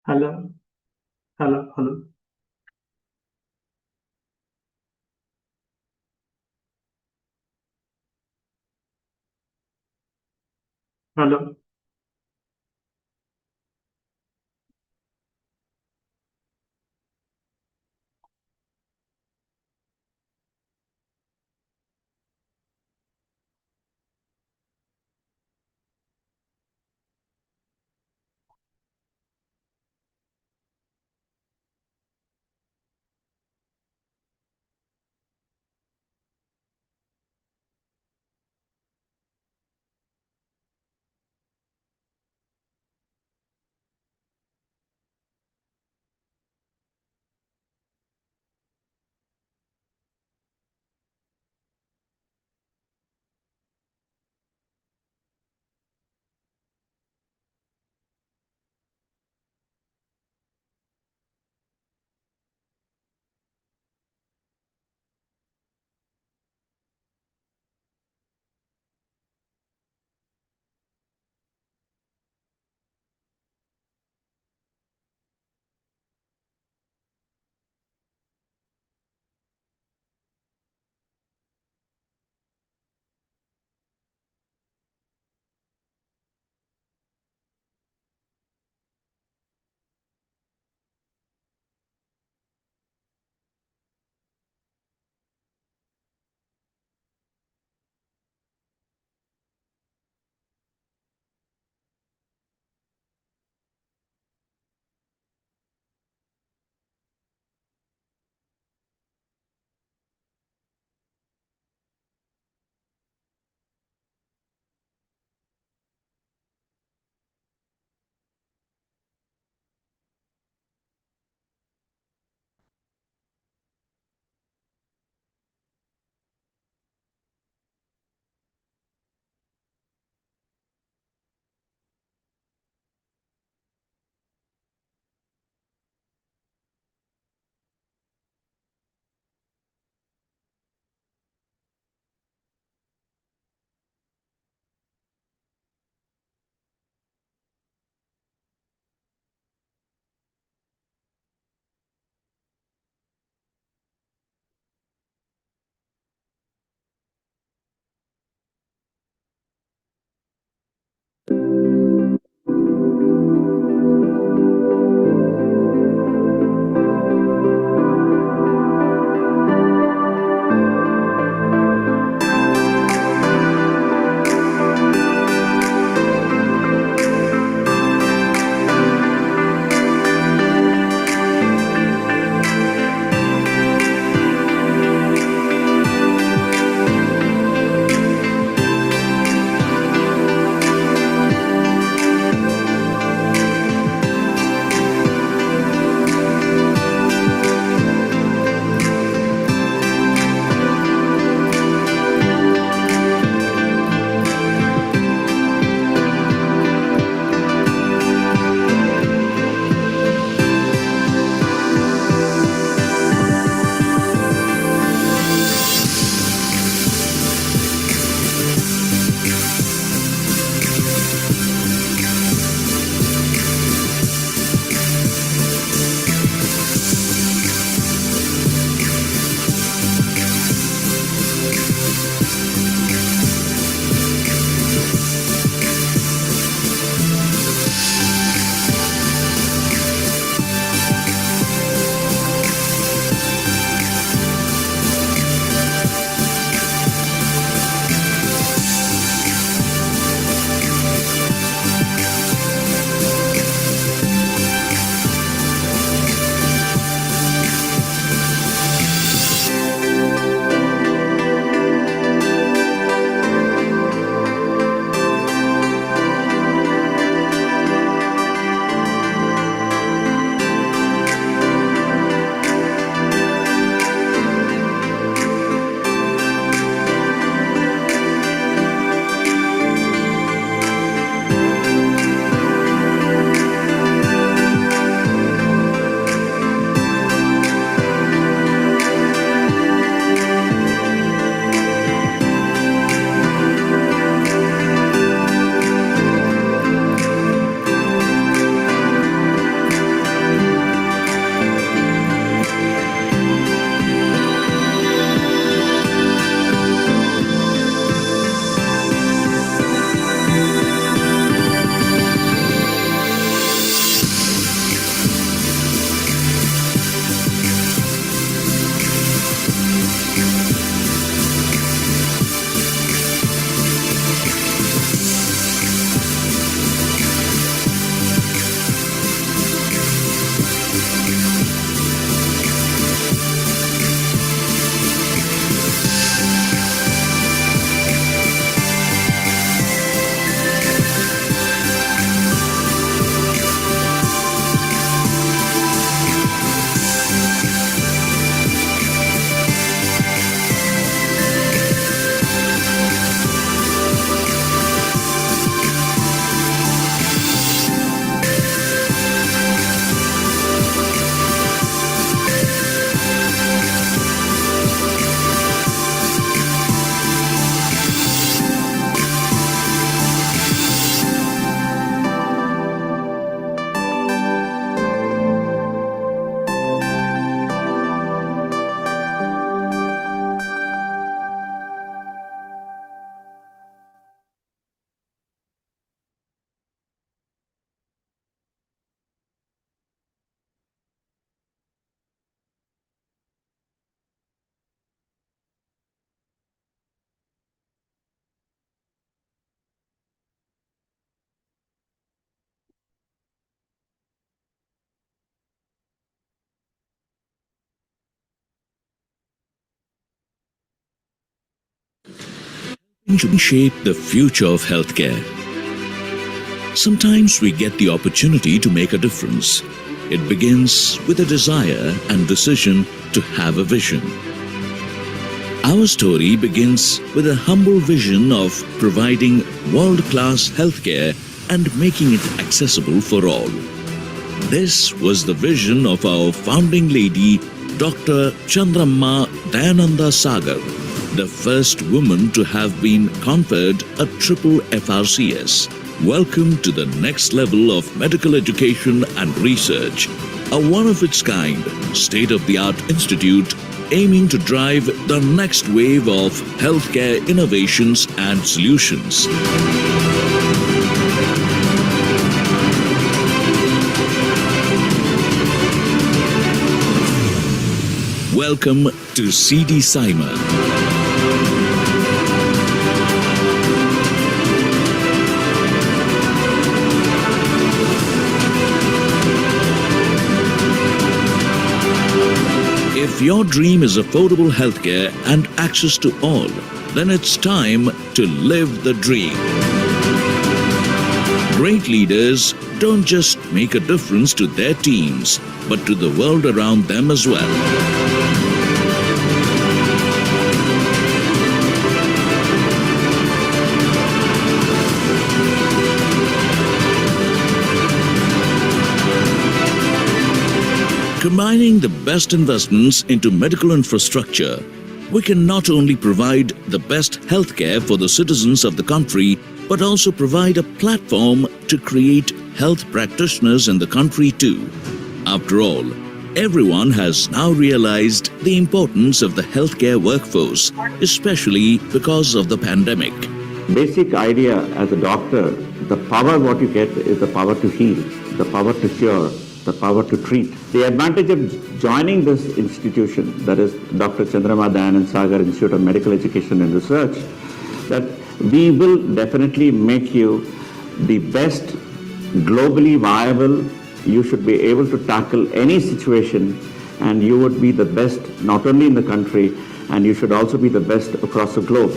Hello, hello, hello. to shape the future of healthcare. Sometimes we get the opportunity to make a difference. It begins with a desire and decision to have a vision. Our story begins with a humble vision of providing world-class healthcare and making it accessible for all. This was the vision of our founding lady, Dr. Chandramma Dayananda Sagar, the first woman to have been conferred a triple FRCS. Welcome to the next level of medical education and research, a one-of-its-kind, state-of-the-art institute aiming to drive the next wave of healthcare innovations and solutions. Welcome to CD Simon. If your dream is affordable healthcare and access to all, then it's time to live the dream. Great leaders don't just make a difference to their teams, but to the world around them as well. Combining the best investments into medical infrastructure, we can not only provide the best healthcare for the citizens of the country, but also provide a platform to create health practitioners in the country too. After all, everyone has now realized the importance of the healthcare workforce, especially because of the pandemic. Basic idea as a doctor, the power what you get is the power to heal, the power to cure, the power to treat. The advantage of joining this institution, that is Dr. Chandramma Dayananda Sagar Institute of Medical Education and Research, that we will definitely make you the best globally viable. You should be able to tackle any situation, and you would be the best not only in the country, and you should also be the best across the globe.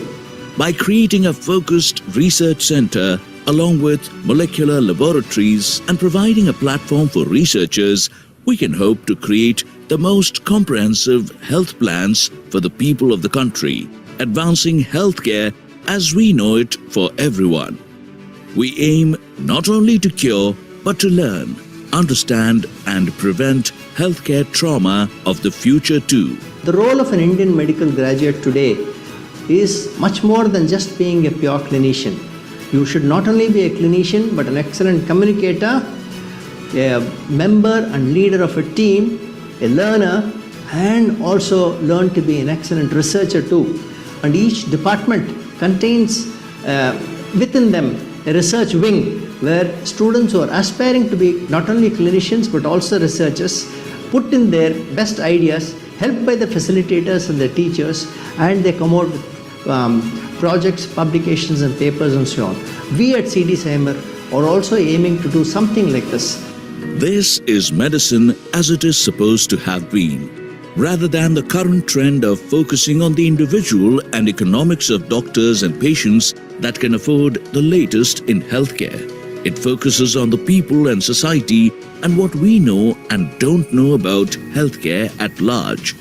By creating a focused research center along with molecular laboratories and providing a platform for researchers, we can hope to create the most comprehensive health plans for the people of the country, advancing healthcare as we know it for everyone. We aim not only to cure, but to learn, understand and prevent healthcare trauma of the future too. The role of an Indian medical graduate today is much more than just being a pure clinician. You should not only be a clinician, but an excellent communicator, a member and leader of a team, a learner, and also learn to be an excellent researcher too. And each department contains within them a research wing where students who are aspiring to be not only clinicians but also researchers put in their best ideas, helped by the facilitators and the teachers, and they come out with projects, publications and papers and so on. We at CD Saimer are also aiming to do something like this. This is medicine as it is supposed to have been, rather than the current trend of focusing on the individual and economics of doctors and patients that can afford the latest in healthcare. It focuses on the people and society and what we know and don't know about healthcare at large.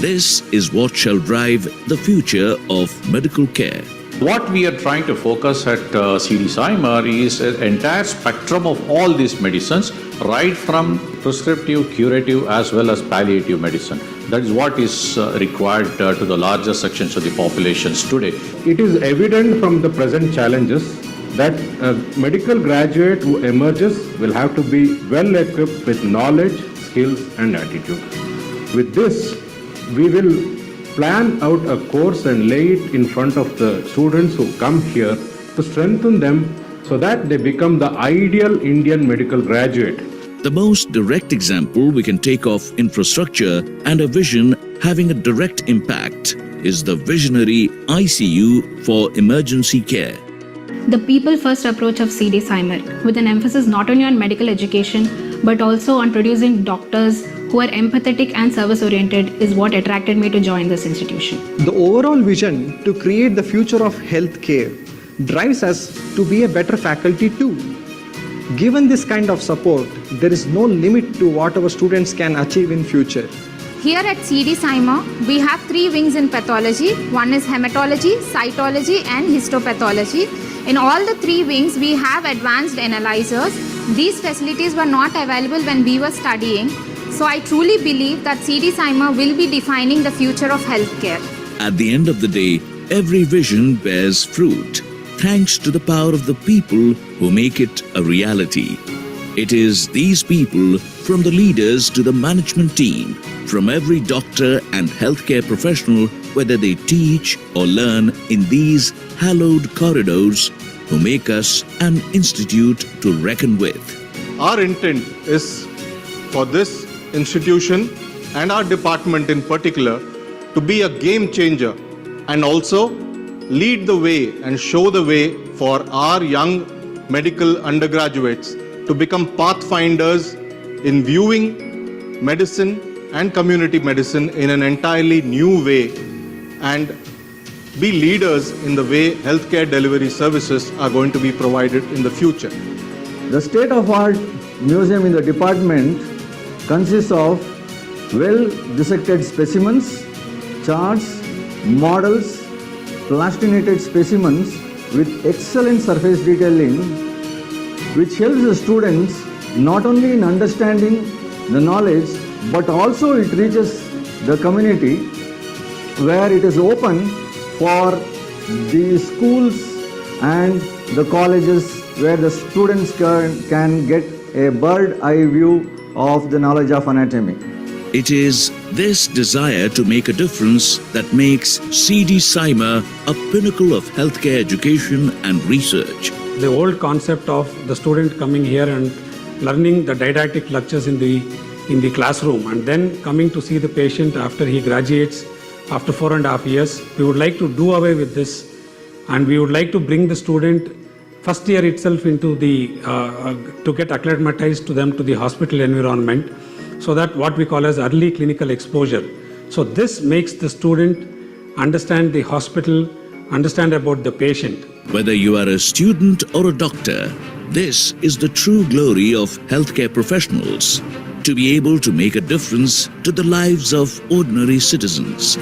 This is what shall drive the future of medical care. What we are trying to focus at CD Saimer is an entire spectrum of all these medicines, right from prescriptive, curative as well as palliative medicine. That is what is required to the larger sections of the populations today. It is evident from the present challenges that a medical graduate who emerges will have to be well equipped with knowledge, skills and attitude. With this, we will plan out a course and lay it in front of the students who come here to strengthen them so that they become the ideal Indian medical graduate. The most direct example we can take of infrastructure and a vision having a direct impact is the visionary ICU for emergency care. The people-first approach of CD Saimer, with an emphasis not only on medical education but also on producing doctors who are empathetic and service oriented is what attracted me to join this institution. The overall vision to create the future of healthcare drives us to be a better faculty too. Given this kind of support, there is no limit to what our students can achieve in future. Here at CD Cymer, we have 3 wings in pathology. One is hematology, cytology and histopathology. In all the 3 wings, we have advanced analyzers. These facilities were not available when we were studying. So I truly believe that CD Cymer will be defining the future of healthcare. At the end of the day, every vision bears fruit, thanks to the power of the people who make it a reality. It is these people, from the leaders to the management team, from every doctor and healthcare professional, whether they teach or learn in these hallowed corridors, who make us an institute to reckon with. Our intent is for this institution and our department in particular to be a game changer and also lead the way and show the way for our young medical undergraduates to become pathfinders in viewing medicine and community medicine in an entirely new way and be leaders in the way healthcare delivery services are going to be provided in the future. The state-of-art museum in the department consists of well-dissected specimens, charts, models, plastinated specimens with excellent surface detailing, which helps the students not only in understanding the knowledge, but also it reaches the community where it is open for the schools and the colleges where the students can get a bird eye view of the knowledge of anatomy. It is this desire to make a difference that makes CD Cymer a pinnacle of healthcare education and research. The old concept of the student coming here and learning the didactic lectures in the classroom and then coming to see the patient after he graduates after 4.5 years, we would like to do away with this, and we would like to bring the student first year itself into the to get acclimatized to them to the hospital environment, so that what we call as early clinical exposure. So this makes the student understand the hospital, understand about the patient. Whether you are a student or a doctor, this is the true glory of healthcare professionals, to be able to make a difference to the lives of ordinary citizens.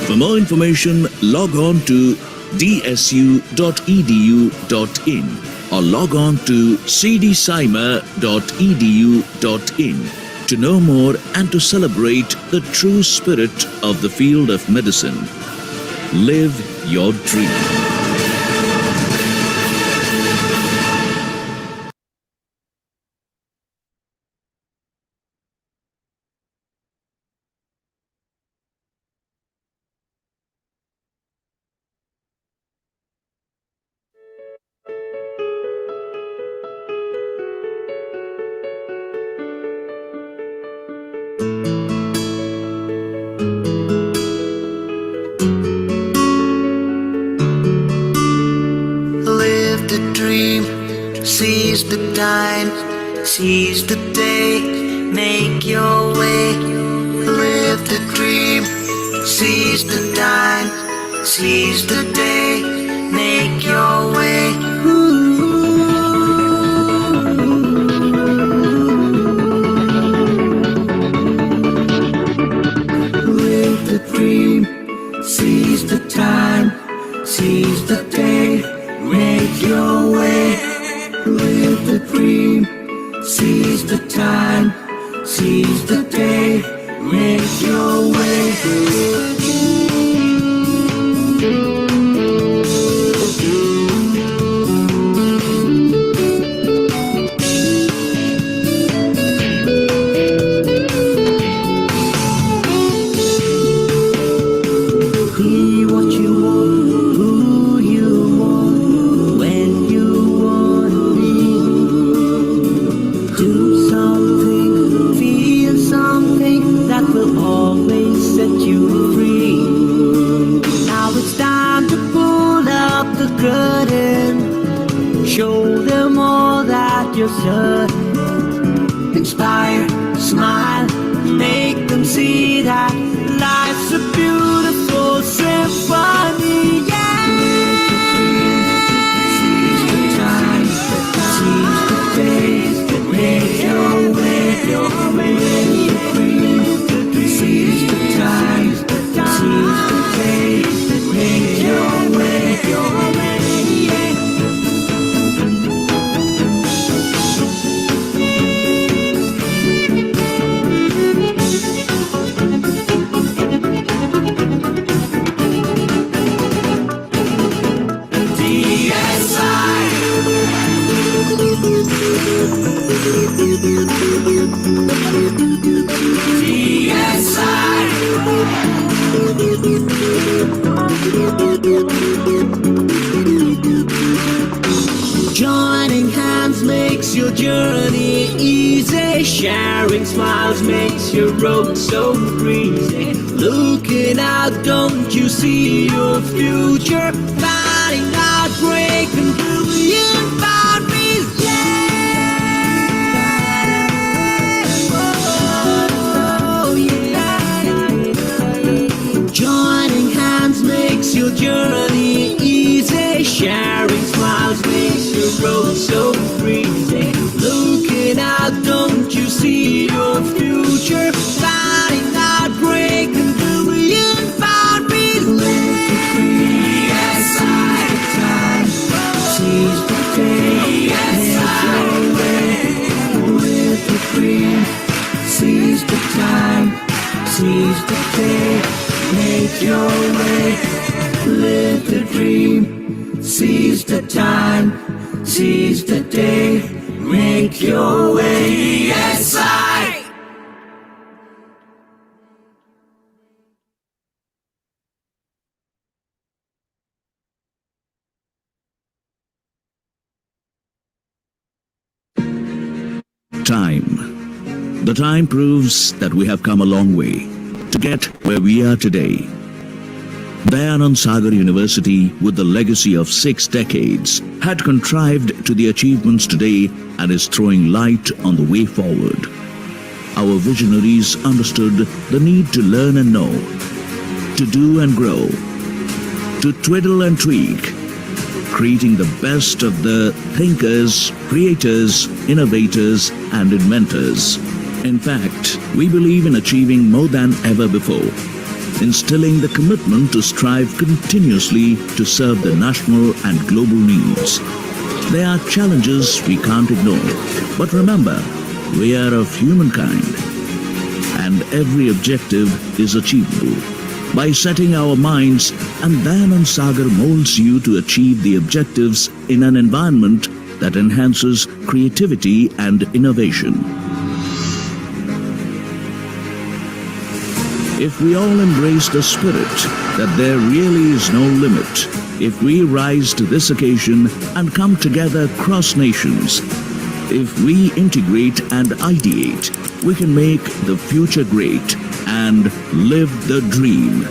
For more information, log on to dsu.edu.in or log on to cdcymer.edu.in to know more and to celebrate the true spirit of the field of medicine. Live your dream. Seize the time, seize the day, make your way, live the dream. Seize the time, seize the day, make your way. Live the dream, seize the time, seize the day, make your way. Live the dream, seize the time, seize the day, make your way. Be what you want, who you want, when you want. Do something, feel something that will your son. Inspire, smile, make them see that life's a beautiful symphony. Yeah. Seize the time, seize the days, make your way, seize the time, seize the days, make your way, Joining hands makes your journey easy. Sharing smiles makes your road so breezy. Looking out, don't you see your future? Finding out, breaking through your boundaries. Oh, yeah. Joining hands makes your journey easy. Sharing smiles makes your road so breezy. Looking out, don't you see your future? Finding out, breaking through your boundaries. Yes, time. Seize the day. Yes, with the dream. Seize the time. Seize the day. Make your way. Live the dream. Seize the time, seize the day, make your way, yes I. Time. The time proves that we have come a long way to get where we are today. Dayanand Sagar University, with the legacy of 6 decades, had contrived to the achievements today and is throwing light on the way forward. Our visionaries understood the need to learn and know, to do and grow, to twiddle and tweak, creating the best of the thinkers, creators, innovators, and inventors. In fact, we believe in achieving more than ever before, instilling the commitment to strive continuously to serve the national and global needs. There are challenges we can't ignore, but remember, we are of humankind, and every objective is achievable by setting our minds, and Dayanand Sagar molds you to achieve the objectives in an environment that enhances creativity and innovation. If we all embrace the spirit that there really is no limit, if we rise to this occasion and come together across nations, if we integrate and ideate, we can make the future great and live the dream.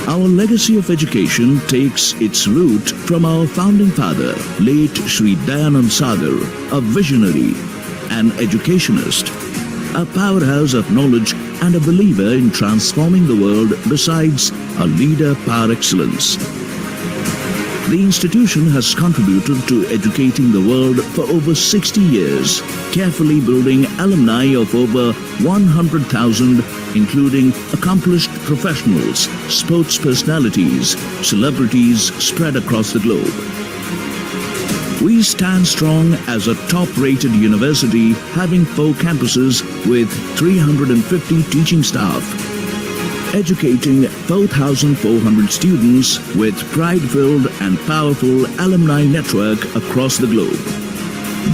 Our legacy of education takes its root from our founding father, late Shri Dayanand Sagar, a visionary, an educationist, a powerhouse of knowledge and a believer in transforming the world, besides a leader par excellence. The institution has contributed to educating the world for over 60 years, carefully building alumni of over 100,000, including accomplished professionals, sports personalities, celebrities spread across the globe. We stand strong as a top-rated university, having 4 campuses with 350 teaching staff, educating 4,400 students with pride-filled and powerful alumni network across the globe.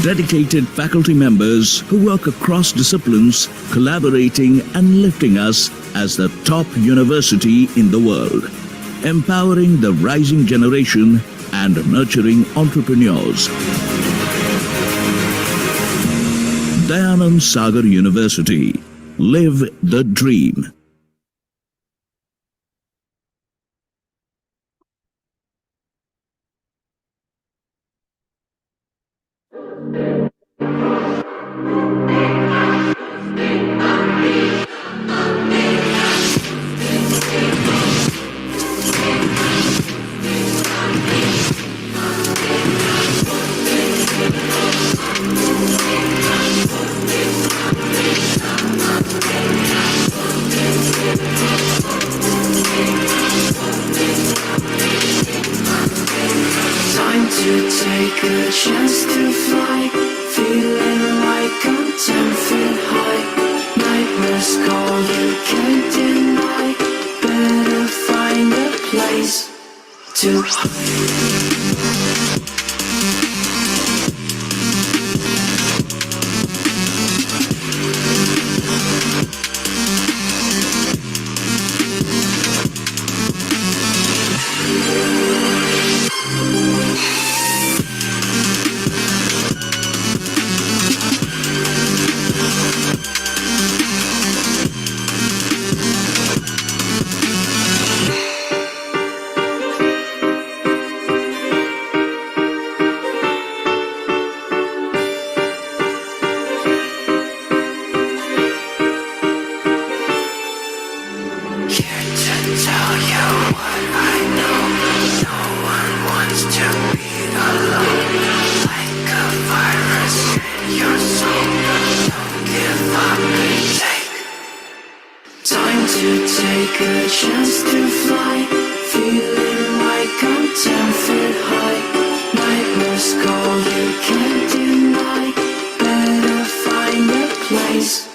Dedicated faculty members who work across disciplines, collaborating and lifting us as the top university in the world, empowering the rising generation and nurturing entrepreneurs. Dayanand Sagar University. Live the dream. to hide. Here to tell you what I know. No one wants to be alone. Like a virus in your soul. Don't give up. Take time to take a chance to fly. Feeling like I'm 10 feet high. Nightmares call, you can't deny. Better find a place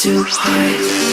to hide.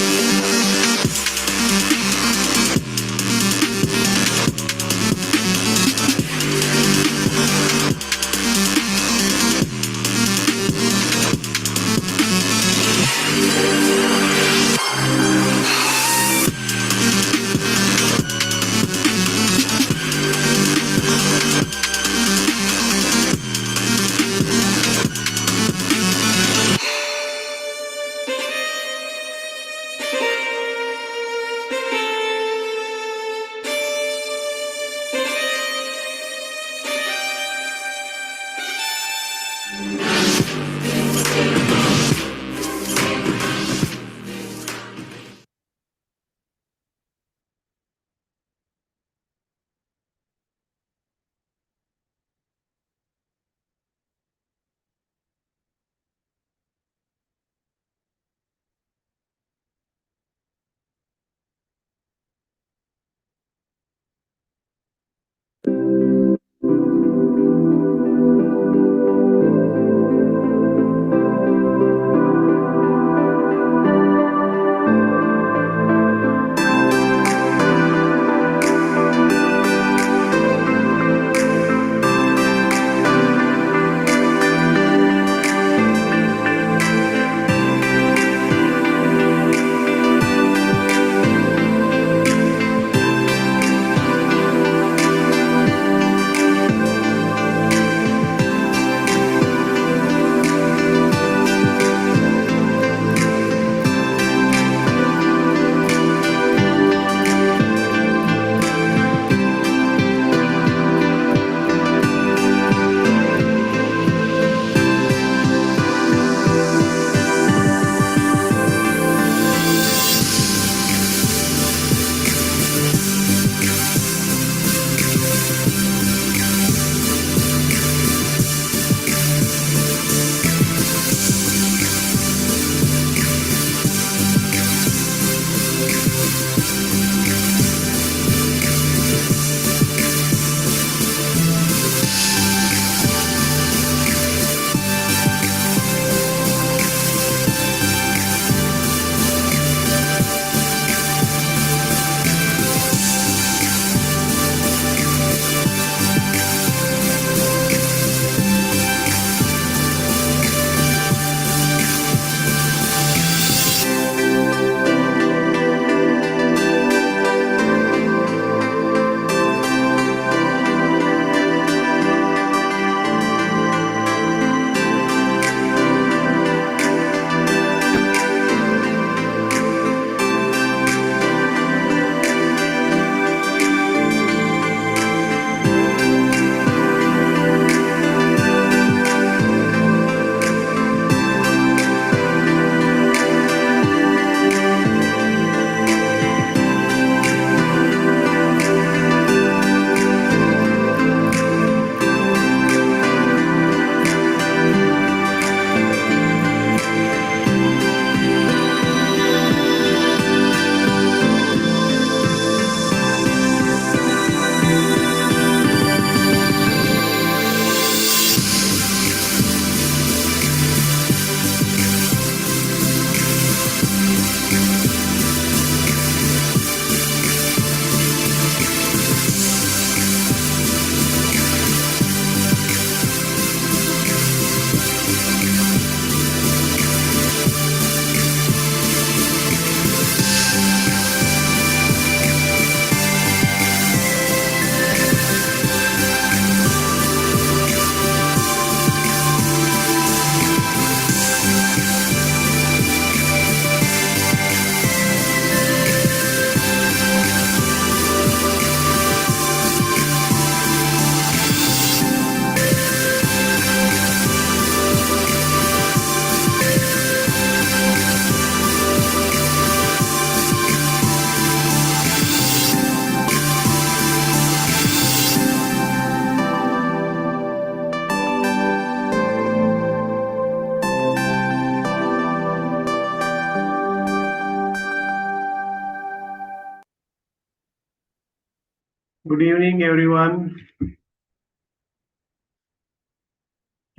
Good evening, everyone.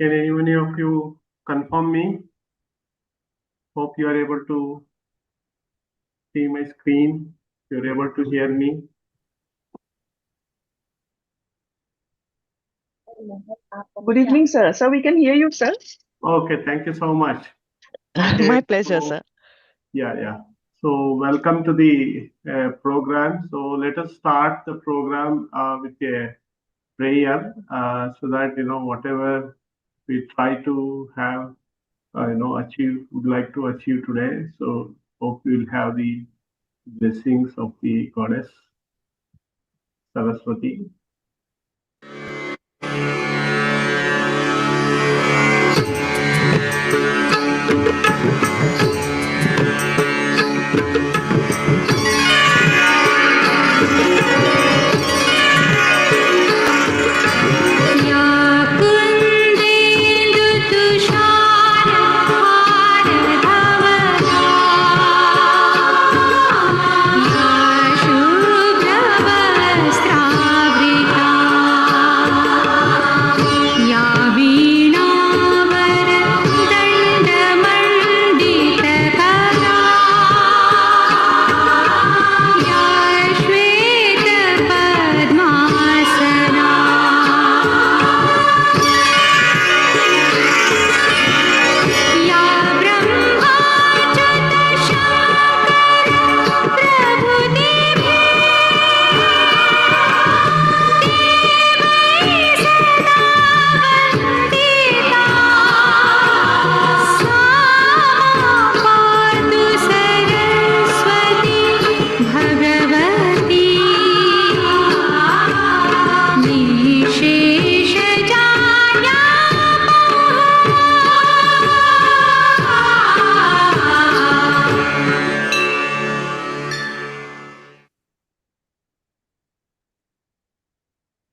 Can anyone of you confirm me? Hope you are able to see my screen. You're able to hear me. Good evening, sir. Sir, we can hear you, sir. Okay, thank you so much. Okay, My pleasure, so, sir. yeah. So welcome to the program. So let us start the program with a prayer so that whatever we try to have would like to achieve today. So hope we will have the blessings of the goddess Saraswati.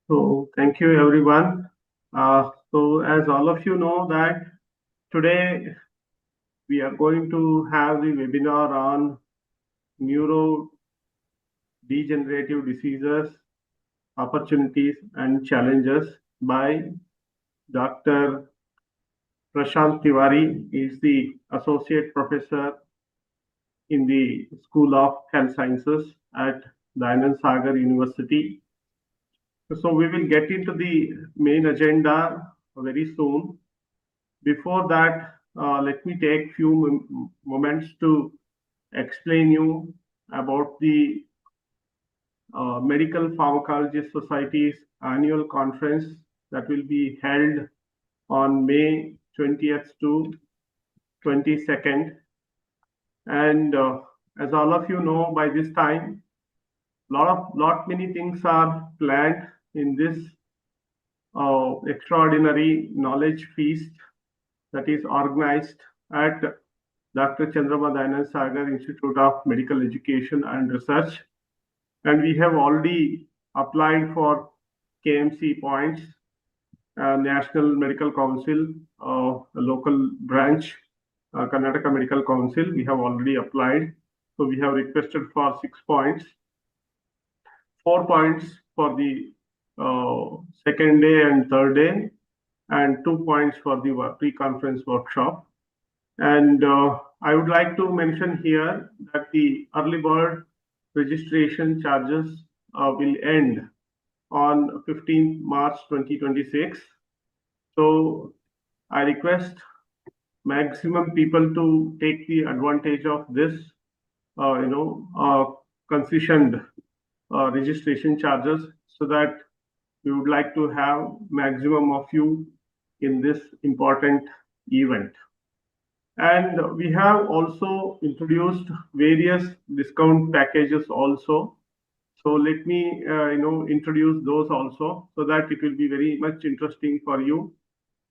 So thank you, everyone. So as all of you know that today we are going to have the webinar on neurodegenerative diseases, opportunities and challenges by Dr. Prashant Tiwari. Is the Associate Professor in the School of Health Sciences at Dayanand Sagar University. So we will get into the main agenda very soon. Before that, let me take few moments to explain you about the Medical Pharmacologist Society's annual conference that will be held on May 20th to 22nd. And as all of you know, by this time, many things are planned in this extraordinary knowledge feast that is organized at Dr. Chandrama Dayanand Sagar Institute of Medical Education and Research. And we have already applied for KMC points, National Medical Council, local branch, Karnataka Medical Council. We have already applied. So we have requested for 6 points, 4 points for the second day and third day, and 2 points for the pre-conference workshop. And I would like to mention here that the early bird registration charges will end on 15th March 2026. So I request maximum people to take the advantage of this, concessioned registration charges, so that we would like to have maximum of you in this important event. And we have also introduced various discount packages also. So let me introduce those also, so that it will be very much interesting for you.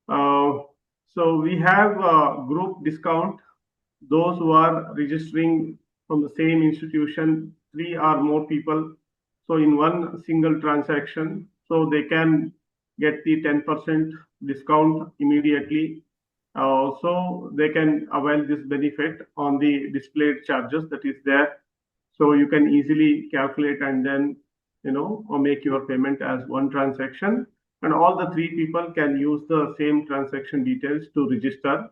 So we have group discount. Those who are registering from the same institution, 3 or more people, so in one single transaction, so they can get the 10% discount immediately. So they can avail this benefit on the displayed charges that is there. So you can easily calculate and then or make your payment as one transaction, and all the three people can use the same transaction details to register.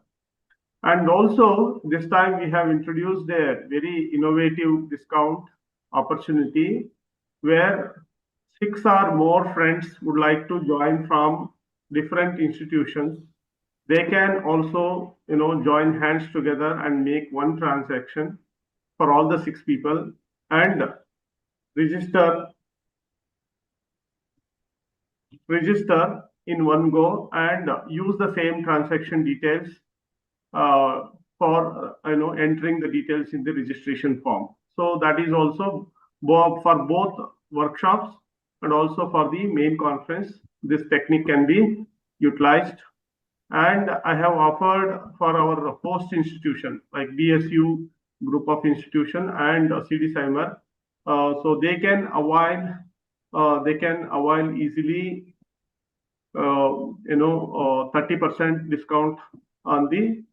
And also this time we have introduced a very innovative discount opportunity where 6 or more friends would like to join from different institutions. They can also join hands together and make one transaction for all the 6 people and register in one go and use the same transaction details for entering the details in the registration form. So that is also for both workshops and also for the main conference. This technique can be utilized, and I have offered for our host institution like BSU group of institution and CD Cymer, so they can avail easily 30% discount on the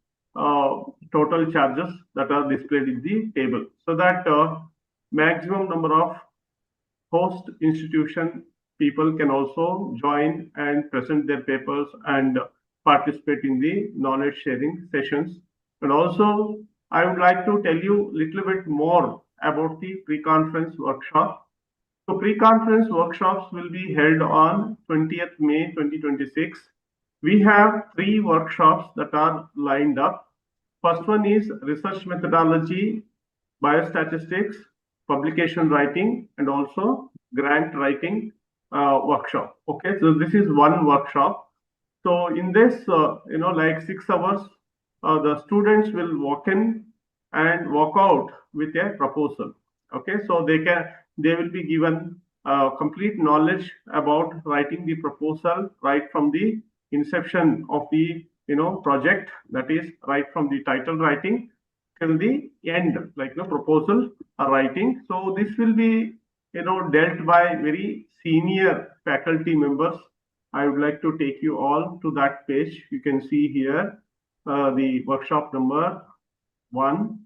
total charges that are displayed in the table, so that maximum number of host institution people can also join and present their papers and participate in the knowledge sharing sessions. And also I would like to tell you a little bit more about the pre-conference workshop. So pre-conference workshops will be held on 20th May 2026. We have 3 workshops that are lined up. First one is research methodology, biostatistics, publication writing, and also grant writing workshop. Okay, so this is one workshop. So in this, like 6 hours, the students will walk in and walk out with a proposal. Okay, so they will be given complete knowledge about writing the proposal right from the inception of the project, that is right from the title writing till the end, like the proposal writing. So this will be dealt by very senior faculty members. I would like to take you all to that page. You can see here the workshop number 1.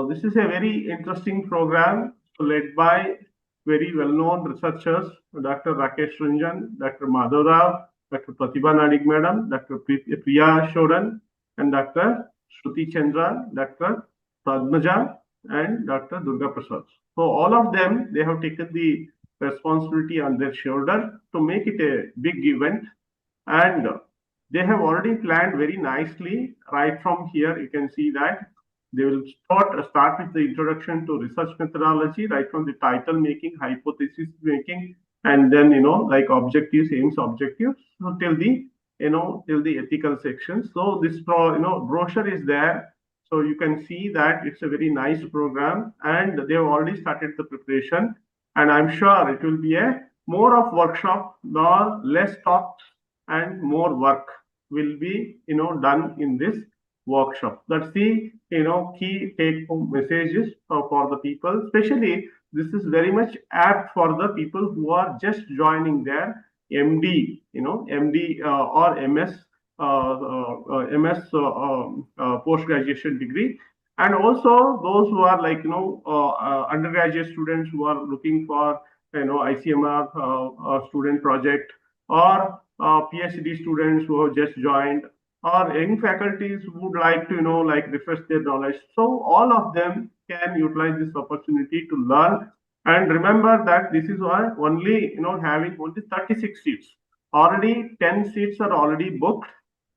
This is a very interesting program led by very well-known researchers, Dr. Rakesh Ranjan, Dr. Madhav Rao, Dr. Pratibha Nadig Madam, Dr. Priya Shodan, and Dr. Shruti Chandra, Dr. Padmaja, and Dr. Durga Prasad. So all of them, they have taken the responsibility on their shoulder to make it a big event, and they have already planned very nicely. Right from here, you can see that they will start with the introduction to research methodology, right from the title making, hypothesis making, and then like objectives, aims, objectives, so till the ethical section. So this brochure is there, so you can see that it's a very nice program, and they have already started the preparation. And I'm sure it will be a more of workshop, nor less talks, and more work will be done in this workshop. That's the key take home messages for the people. Especially this is very much apt for the people who are just joining their MD, MD or MS post graduation degree, and also those who are like undergraduate students who are looking for ICMR student project, or PhD students who have just joined, or young faculties who would like to refresh their knowledge. So all of them can utilize this opportunity to learn. And remember that this is why only having only 36 seats. Already 10 seats are already booked.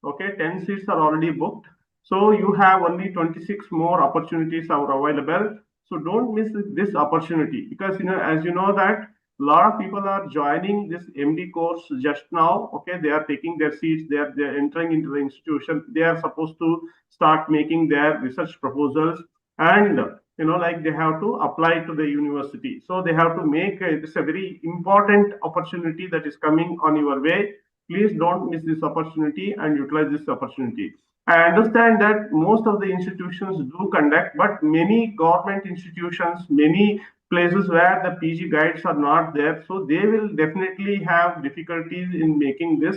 Okay, 10 seats are already booked. So you have only 26 more opportunities are available. So don't miss this opportunity, because as you know that a lot of people are joining this MD course just now. Okay, they are taking their seats, they are entering into the institution, they are supposed to start making their research proposals, and like they have to apply to the university. So they have to make this a very important opportunity that is coming on your way. Please don't miss this opportunity and utilize this opportunity. I understand that most of the institutions do conduct, but many government institutions, many places where the PG guides are not there, so they will definitely have difficulties in making this.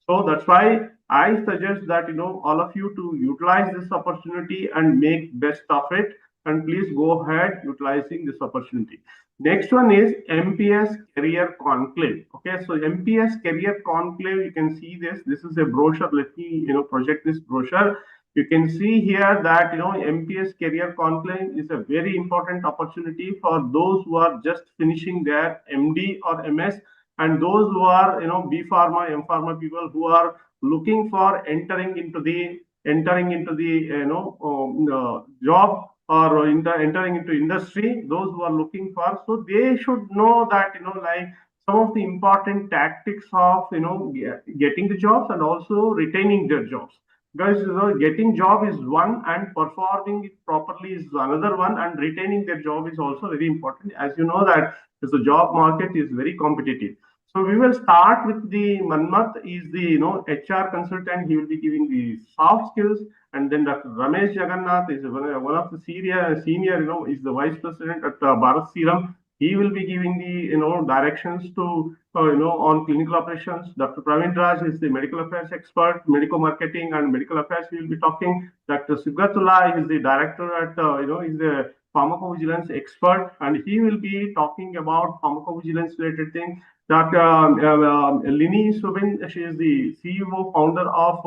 So that's why I suggest that all of you to utilize this opportunity and make best of it. and please go ahead utilizing this opportunity. Next one is MPS Career Conclave. Okay, so MPS Career Conclave, you can see this. This is a brochure. Let me project this brochure. You can see here that MPS Career Conclave is a very important opportunity for those who are just finishing their MD or MS, and those who are B Pharma, M Pharma people who are looking for entering into the job or entering into industry. Those who are looking for, so they should know that like some of the important tactics of getting the jobs and also retaining their jobs. Guys, getting job is one and performing it properly is another one, and retaining their job is also very important. As you know that the job market is very competitive. So we will start with the Manmat is the HR consultant. He will be giving the soft skills, and then Dr. Ramesh Jagannath is one of the senior is the vice president at Bharat Serum. He will be giving the directions to on clinical operations. Dr. Praveen Raj is the medical affairs expert, medical marketing and medical affairs. We will be talking. Dr. Subratullah is the director at is the pharmacovigilance expert, and he will be talking about pharmacovigilance related things. Dr. Lini Subin, she is the CEO, founder of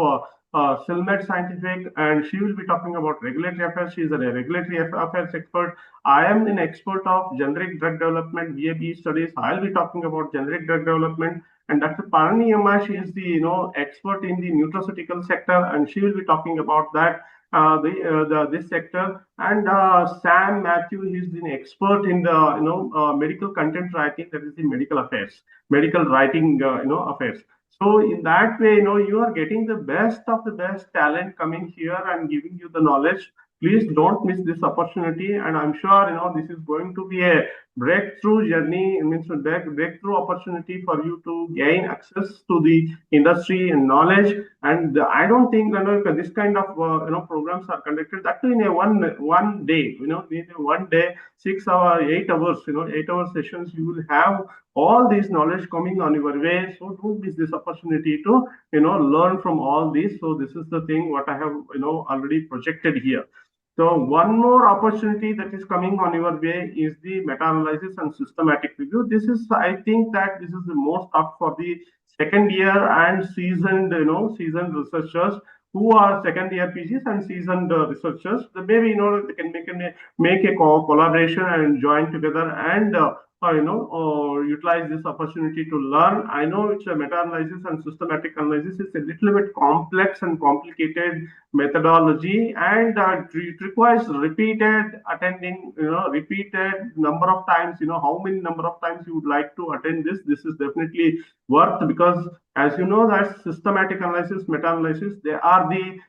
Silmed Scientific, and she will be talking about regulatory affairs. She is a regulatory affairs expert. I am an expert of generic drug development, BA/BE studies. I'll be talking about generic drug development. And Dr. Parani Amma, she is the expert in the nutraceutical sector, and she will be talking about that. This sector. And Sam Matthew, he's an expert in the medical content writing, that is the medical affairs, medical writing affairs. So in that way, you are getting the best of the best talent coming here and giving you the knowledge. Please don't miss this opportunity, and I'm sure this is going to be a breakthrough journey. It means a breakthrough opportunity for you to gain access to the industry and knowledge. And I don't think this kind of programs are conducted that in a one day. In one day, 6 hours, 8 hours, 8-hour sessions. You will have all this knowledge coming on your way. So don't miss this opportunity to learn from all this. So this is the thing what I have already projected here. So one more opportunity that is coming on your way is the meta-analysis and systematic review. This is, I think that this is the most up for the second year and seasoned researchers who are second year PGs and seasoned researchers. Maybe they can make a collaboration and join together and utilize this opportunity to learn. I know it's a meta-analysis and systematic analysis. It's a little bit complex and complicated methodology, and it requires repeated attending, repeated number of times. How many number of times you would like to attend this. This is definitely worth, because as you know that systematic analysis, meta-analysis, they are the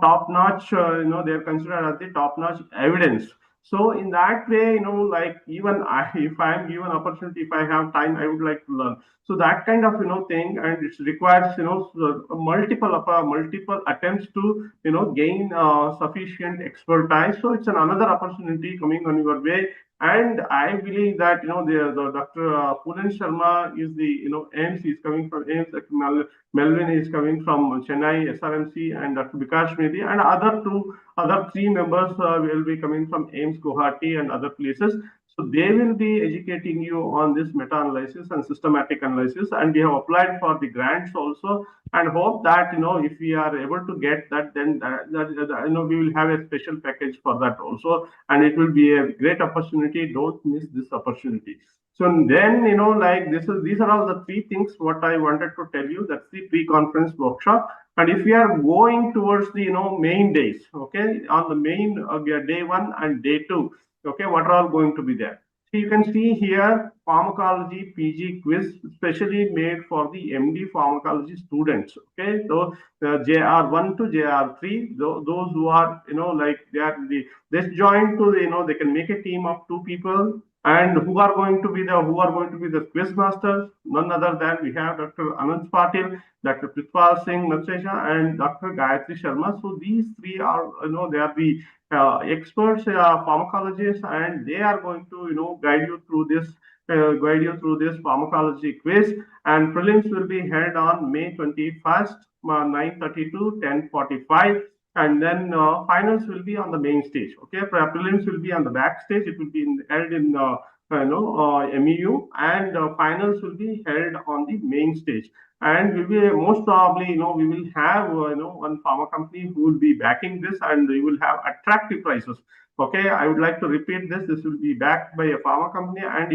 top-notch. They are considered as the top-notch evidence. So in that way, like even if I am given opportunity, if I have time, I would like to learn. So that kind of thing, and it requires multiple attempts to gain sufficient expertise. So it's another opportunity coming on your way. And I believe that the Dr. Puran Sharma is the AIMS. He's coming from AIMS. Melvin is coming from Chennai SRMC, and Dr. Bikash Mehdi, and other three members will be coming from AIMS Guwahati and other places. So they will be educating you on this meta-analysis and systematic analysis, and we have applied for the grants also, and hope that if we are able to get that, then we will have a special package for that also, and it will be a great opportunity. Don't miss this opportunity. So then these are all the three things what I wanted to tell you. That's the pre-conference workshop. And if we are going towards the main days, okay, on the main day 1 and day 2, okay, what are all going to be there? So you can see here pharmacology PG quiz specially made for the MD pharmacology students. Okay, so JR1 to JR3, those who are they join to they can make a team of 2 people. And who are going to be the quiz masters? None other than we have Dr. Anant Patil, Dr. Prithpal Singh Matsesha, and Dr. Gayatri Sharma. So these three are they are the experts, pharmacologists, and they are going to guide you through this pharmacology quiz. And prelims will be held on May 21st, 9:30 to 10:45. and then finals will be on the main stage. Okay, prelims will be on the backstage. It will be held in MEU, and finals will be held on the main stage. And we will most probably, we will have one pharma company who will be backing this, and we will have attractive prices. Okay, I would like to repeat this. This will be backed by a pharma company, and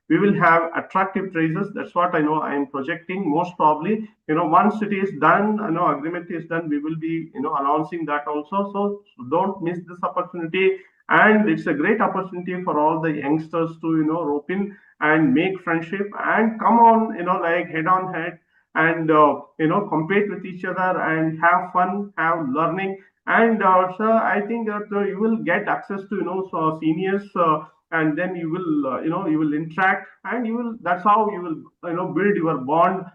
we will have attractive prices. That's what I know I am projecting. Most probably, once it is done, agreement is done, we will be, announcing that also. So don't miss this opportunity. And it's a great opportunity for all the youngsters to, rope in and make friendship and come on, like head on head, and compete with each other and have fun, have learning. And also, I think that you will get access to seniors, and then you will you will interact, and you will, that's how you will build your bond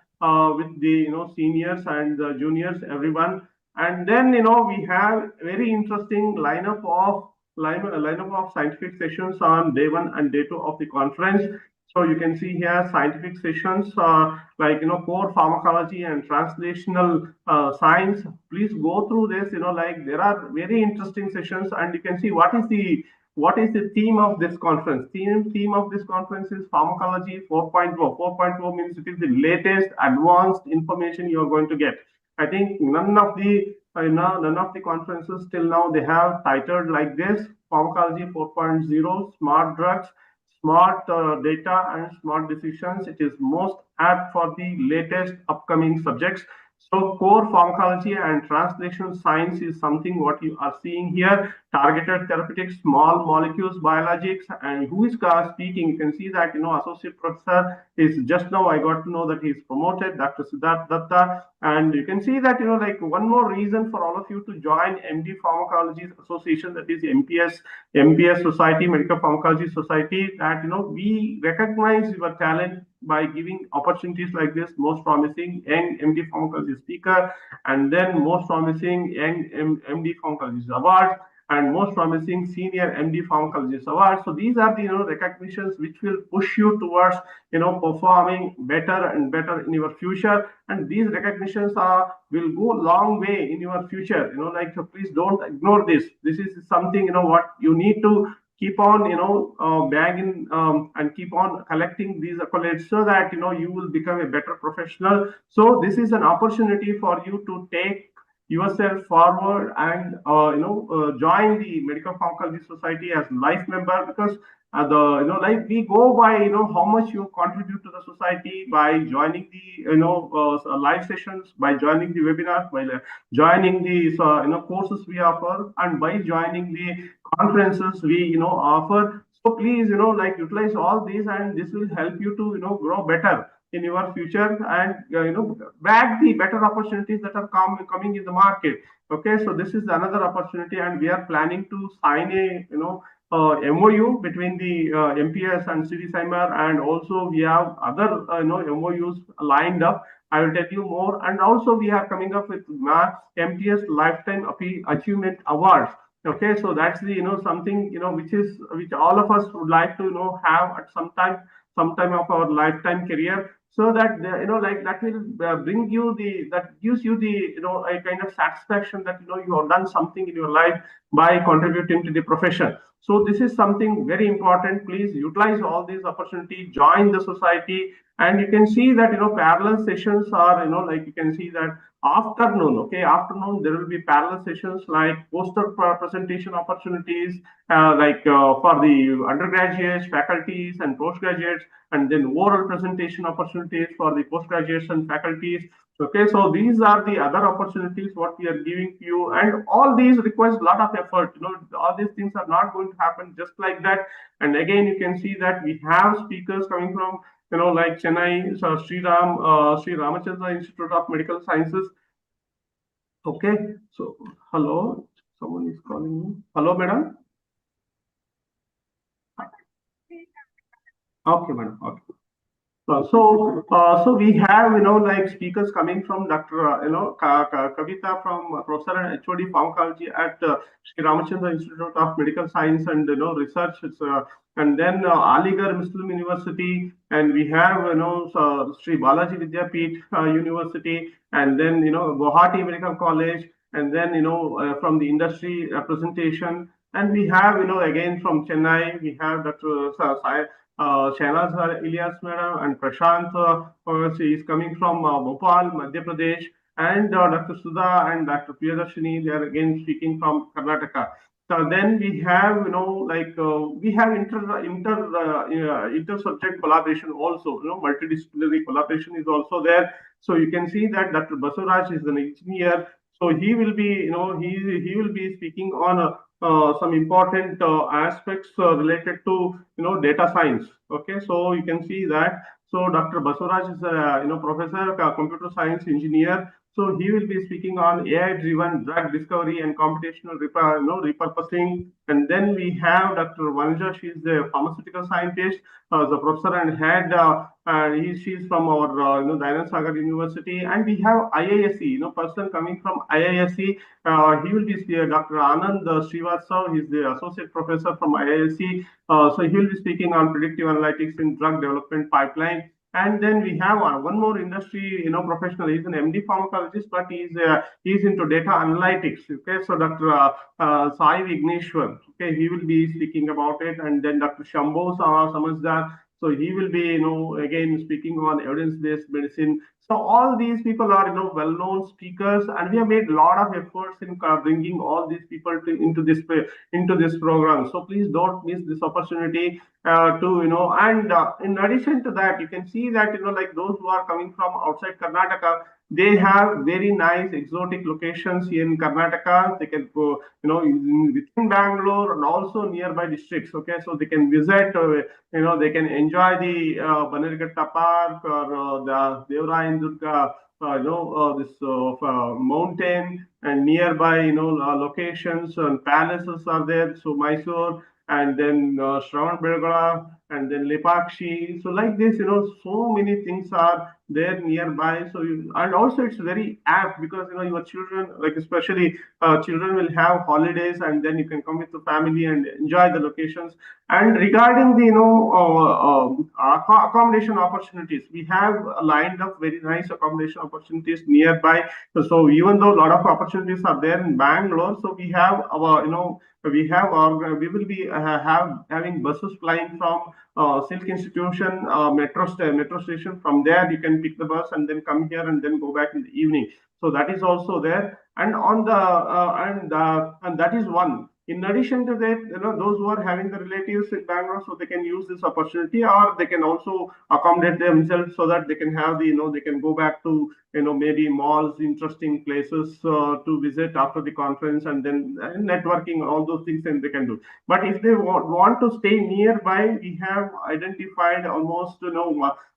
with the seniors and the juniors, everyone. And then we have very interesting lineup of scientific sessions on day 1 and day 2 of the conference. So you can see here scientific sessions like core pharmacology and translational science. Please go through this. Like there are very interesting sessions, and you can see what is the theme of this conference. Theme of this conference is Pharmacology 4.0. 4.0 means it is the latest advanced information you are going to get. I think none of the conferences till now they have titled like this: Pharmacology 4.0, Smart Drugs, Smart Data, and Smart Decisions. It is most apt for the latest upcoming subjects. So core pharmacology and translation science is something what you are seeing here. Targeted therapeutics, small molecules, biologics, and who is speaking? You can see that associate professor is just now I got to know that he is promoted, Dr. Siddharth Datta, and you can see that like one more reason for all of you to join MD Pharmacology Association, that is MPS Society, Medical Pharmacology Society, that we recognize your talent by giving opportunities like this. Most promising young MD Pharmacology speaker, and then most promising young MD Pharmacologist award, and most promising senior MD Pharmacologist award. So these are the recognitions which will push you towards performing better and better in your future. And these recognitions will go a long way in your future. Like, so please don't ignore this. This is something what you need to keep on bagging and keep on collecting these accolades, so that you will become a better professional. So this is an opportunity for you to take yourself forward and join the Medical Pharmacology Society as life member, because like we go by how much you contribute to the society by joining the live sessions, by joining the webinars, by joining the courses we offer, and by joining the conferences we offer. So please like utilize all these, and this will help you to grow better in your future, and bag the better opportunities that are coming in the market. Okay, so this is another opportunity, and we are planning to sign a MOU between the MPS and CDCIMER, and also we have other MOUs lined up. I will tell you more. And also we are coming up with MPS Lifetime Achievement Awards. Okay, so that's the something which all of us would like to have at some time of our lifetime career, so that like that will bring you that gives you the a kind of satisfaction that you have done something in your life by contributing to the profession. So this is something very important. Please utilize all these opportunities, join the society, and you can see that parallel sessions are like you can see that afternoon there will be parallel sessions like poster presentation opportunities for the undergraduates, faculties, and postgraduates, and then oral presentation opportunities for the postgraduates and faculties. Okay, so these are the other opportunities what we are giving to you, and all these requires a lot of effort. All these things are not going to happen just like that. And again, you can see that we have speakers coming from like Chennai, so Sri Ramachandra Institute of Medical Sciences. Okay, so hello, someone is calling me. Hello, madam. Okay, madam. Okay. So we have like speakers coming from Dr. Kavita, from Professor and HOD Pharmacology at Sri Ramachandra Institute of Medical Science and Research. And then Aligarh Muslim University, and we have Sri Balaji Vidyapeeth University, and then Guwahati Medical College, and then from the industry representation. And we have again from Chennai we have Dr. Shahnaz Ilyas madam, and Prashant she is coming from Bhopal, Madhya Pradesh, and Dr. Sudha and Dr. Priyadarshini, they are again speaking from Karnataka. So then we have, we have inter subject collaboration also. Multidisciplinary collaboration is also there. So you can see that Dr. Basuraj is an engineer. So he will be, he will be speaking on some important aspects related to, data science. Okay, so you can see that. So Dr. Basuraj is a, professor, computer science engineer. So he will be speaking on AI-driven drug discovery and computational repurposing. And then we have Dr. Vanuja. She is the pharmaceutical scientist, the professor and head. She's from our Dayanand Sagar University. And we have IISc, person coming from IISc. He will be Dr. Anand Srivastav. He's the associate professor from IISc. So he will be speaking on predictive analytics in drug development pipeline. And then we have one more industry, professional. He's an MD pharmacologist, but he's into data analytics. Okay, so Dr. Sai Vigneshwar. Okay, he will be speaking about it, and then Dr. Shambho Samazdar. So he will be, again speaking on evidence-based medicine. So all these people are, well-known speakers, and we have made a lot of efforts in bringing all these people into this program. So please don't miss this opportunity and in addition to that, you can see that like those who are coming from outside Karnataka, they have very nice exotic locations here in Karnataka. They can go, within Bangalore and also nearby districts. Okay, so they can visit. They can enjoy the Bannerghatta Park or the Devarayan Durga. This mountain and nearby, locations and palaces are there. So Mysore, and then Shravan Belgada, and then Lepakshi. So like this, so many things are there nearby. So and also it's very apt because your children, like especially children, will have holidays, and then you can come with the family and enjoy the locations. And regarding the accommodation opportunities, we have lined up very nice accommodation opportunities nearby. So even though a lot of opportunities are there in Bangalore, so we have our we will be having buses flying from Silk Institution metro station. From there you can pick the bus and then come here and then go back in the evening. So that is also there, and on the and that is one. In addition to that, those who are having the relatives in Bangalore, so they can use this opportunity, or they can also accommodate themselves so that they can have the, they can go back to, maybe malls, interesting places to visit after the conference, and then networking, all those things, and they can do. But if they want to stay nearby, we have identified almost,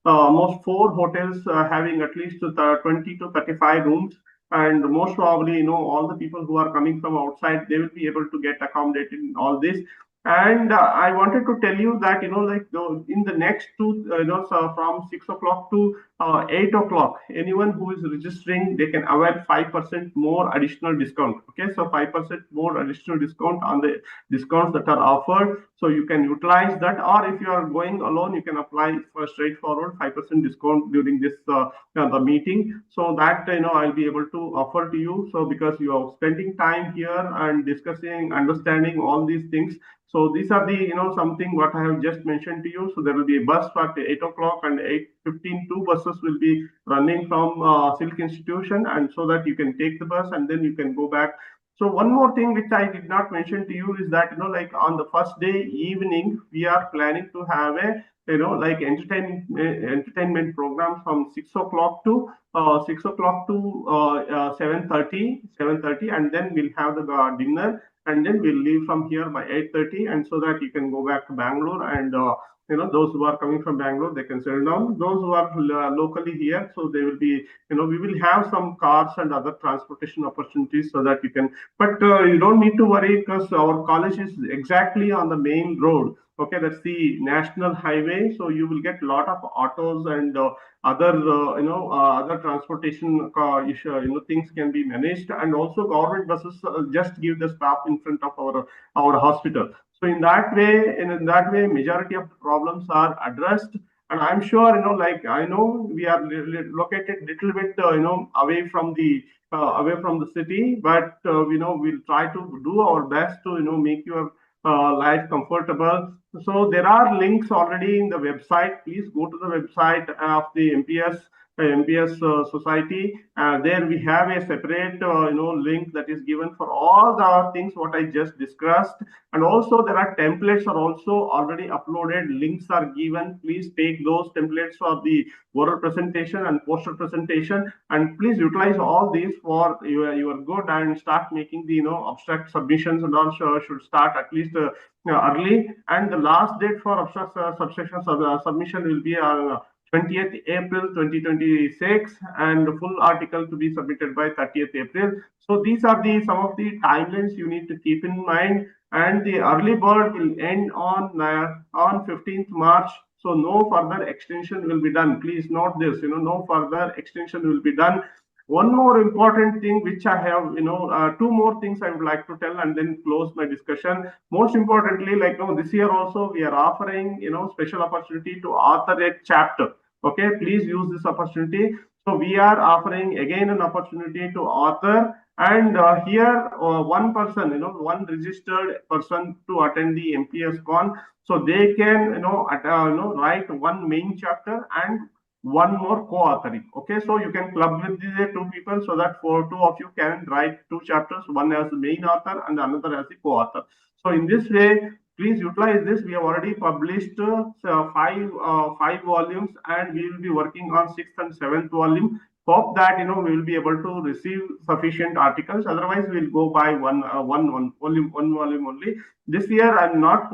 almost 4 hotels having at least 20 to 35 rooms. And most probably, all the people who are coming from outside, they will be able to get accommodated in all this. And I wanted to tell you that, in the next so from 6 o'clock to 8 o'clock, anyone who is registering, they can avail 5% more additional discount. Okay, so 5% more additional discount on the discounts that are offered. So you can utilize that, or if you are going alone, you can apply for straightforward 5% discount during this the meeting. So that I'll be able to offer to you. So because you are spending time here and discussing, understanding all these things. So these are the something what I have just mentioned to you. So there will be a bus at 8 o'clock and 8:15. 2 buses will be running from Silk Institution, and so that you can take the bus and then you can go back. So one more thing which I did not mention to you is that like on the first day evening, we are planning to have a like entertainment program from 6 o'clock to 7:30, and then we'll have the dinner, and then we'll leave from here by 8:30, and so that you can go back to Bangalore, and those who are coming from Bangalore, they can settle down. Those who are locally here, so they will be, we will have some cars and other transportation opportunities so that you can, but you don't need to worry because our college is exactly on the main road. Okay, that's the national highway. So you will get a lot of autos and other transportation things can be managed, and also government buses just give the stop in front of our hospital. So in that way, majority of the problems are addressed. And I'm sure, like I know we are located little bit, away from the away from the city, but we'll try to do our best to make your life comfortable. So there are links already in the website. Please go to the website of the MPS Society. There we have a separate link that is given for all the things what I just discussed, and also there are templates are also already uploaded. Links are given. Please take those templates for the oral presentation and poster presentation, and please utilize all these for your good and start making the abstract submissions, and also should start at least early. And the last date for abstract submission will be on 20th April 2026, and the full article to be submitted by 30th April. So these are the some of the timelines you need to keep in mind. And the early bird will end on 15th March. So no further extension will be done. Please note this, no further extension will be done. One more important thing which I have, two more things I would like to tell and then close my discussion. Most importantly, like this year also we are offering, special opportunity to author a chapter. Okay, please use this opportunity. So we are offering again an opportunity to author, and here one person, one registered person to attend the MPS Con. So they can, write one main chapter and one more co-authoring. Okay, so you can club with these two people so that for two of you can write two chapters, one as the main author and another as the co-author. So in this way, please utilize this. We have already published five volumes, and we will be working on 6th and 7th volume. Hope that we will be able to receive sufficient articles. Otherwise, we'll go by one volume only. This year, I'm not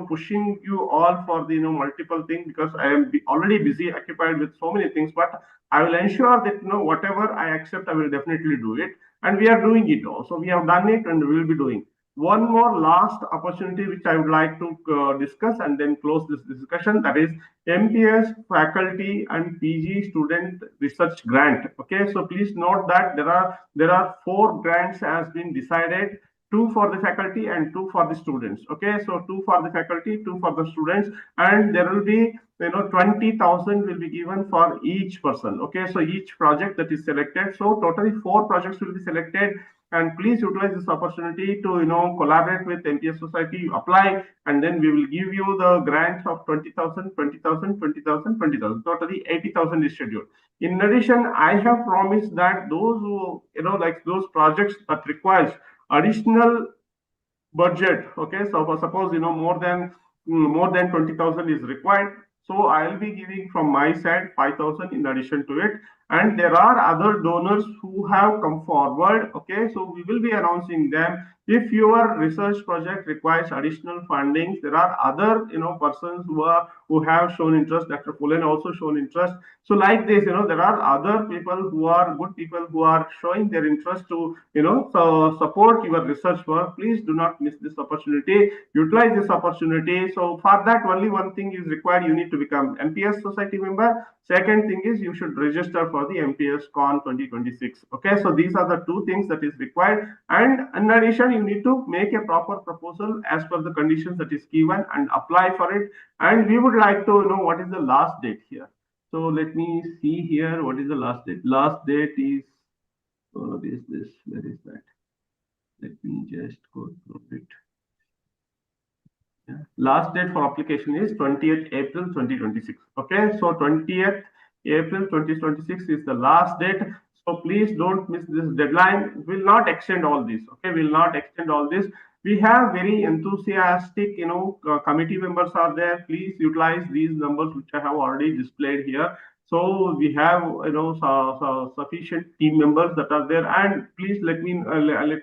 pushing you all for the multiple things, because I am already busy, occupied with so many things. But I will ensure that whatever I accept, I will definitely do it, and we are doing it also. We have done it, and we will be doing. One more last opportunity which I would like to discuss and then close this discussion, that is MPS faculty and PG student research grant. Okay, so please note that there are 4 grants has been decided, 2 for the faculty and 2 for the students. Okay, so 2 for the faculty, 2 for the students, and there will be 20,000 will be given for each person. Okay, so each project that is selected. So totally 4 projects will be selected. And please utilize this opportunity to collaborate with MPS Society, apply, and then we will give you the grants of 20,000, 20,000, 20,000, 20,000. Totally 80,000 is scheduled. In addition, I have promised that those who like those projects that requires additional budget. Okay, so suppose more than 20,000 is required. So I'll be giving from my side 5,000 in addition to it. And there are other donors who have come forward. Okay, so we will be announcing them. If your research project requires additional funding, there are other persons who have shown interest. Dr. Pullen also shown interest. So like this, there are other people who are good people who are showing their interest to support your research work. Please do not miss this opportunity. Utilize this opportunity. So for that, only one thing is required. You need to become MPS Society member. Second thing is you should register for the MPS Con 2026. Okay, so these are the 2 things that is required. And in addition, you need to make a proper proposal as per the conditions that is given and apply for it. And we would like to know what is the last date here. So let me see here. What is the last date? Last date is, where is that? Let me just go through it. Yeah. Last date for application is 20th April 2026. Okay, so 20th April 2026 is the last date. So please don't miss this deadline. Will not extend all this. Okay, will not extend all this. We have very enthusiastic, committee members are there. Please utilize these numbers which I have already displayed here. So we have, sufficient team members that are there. And please let me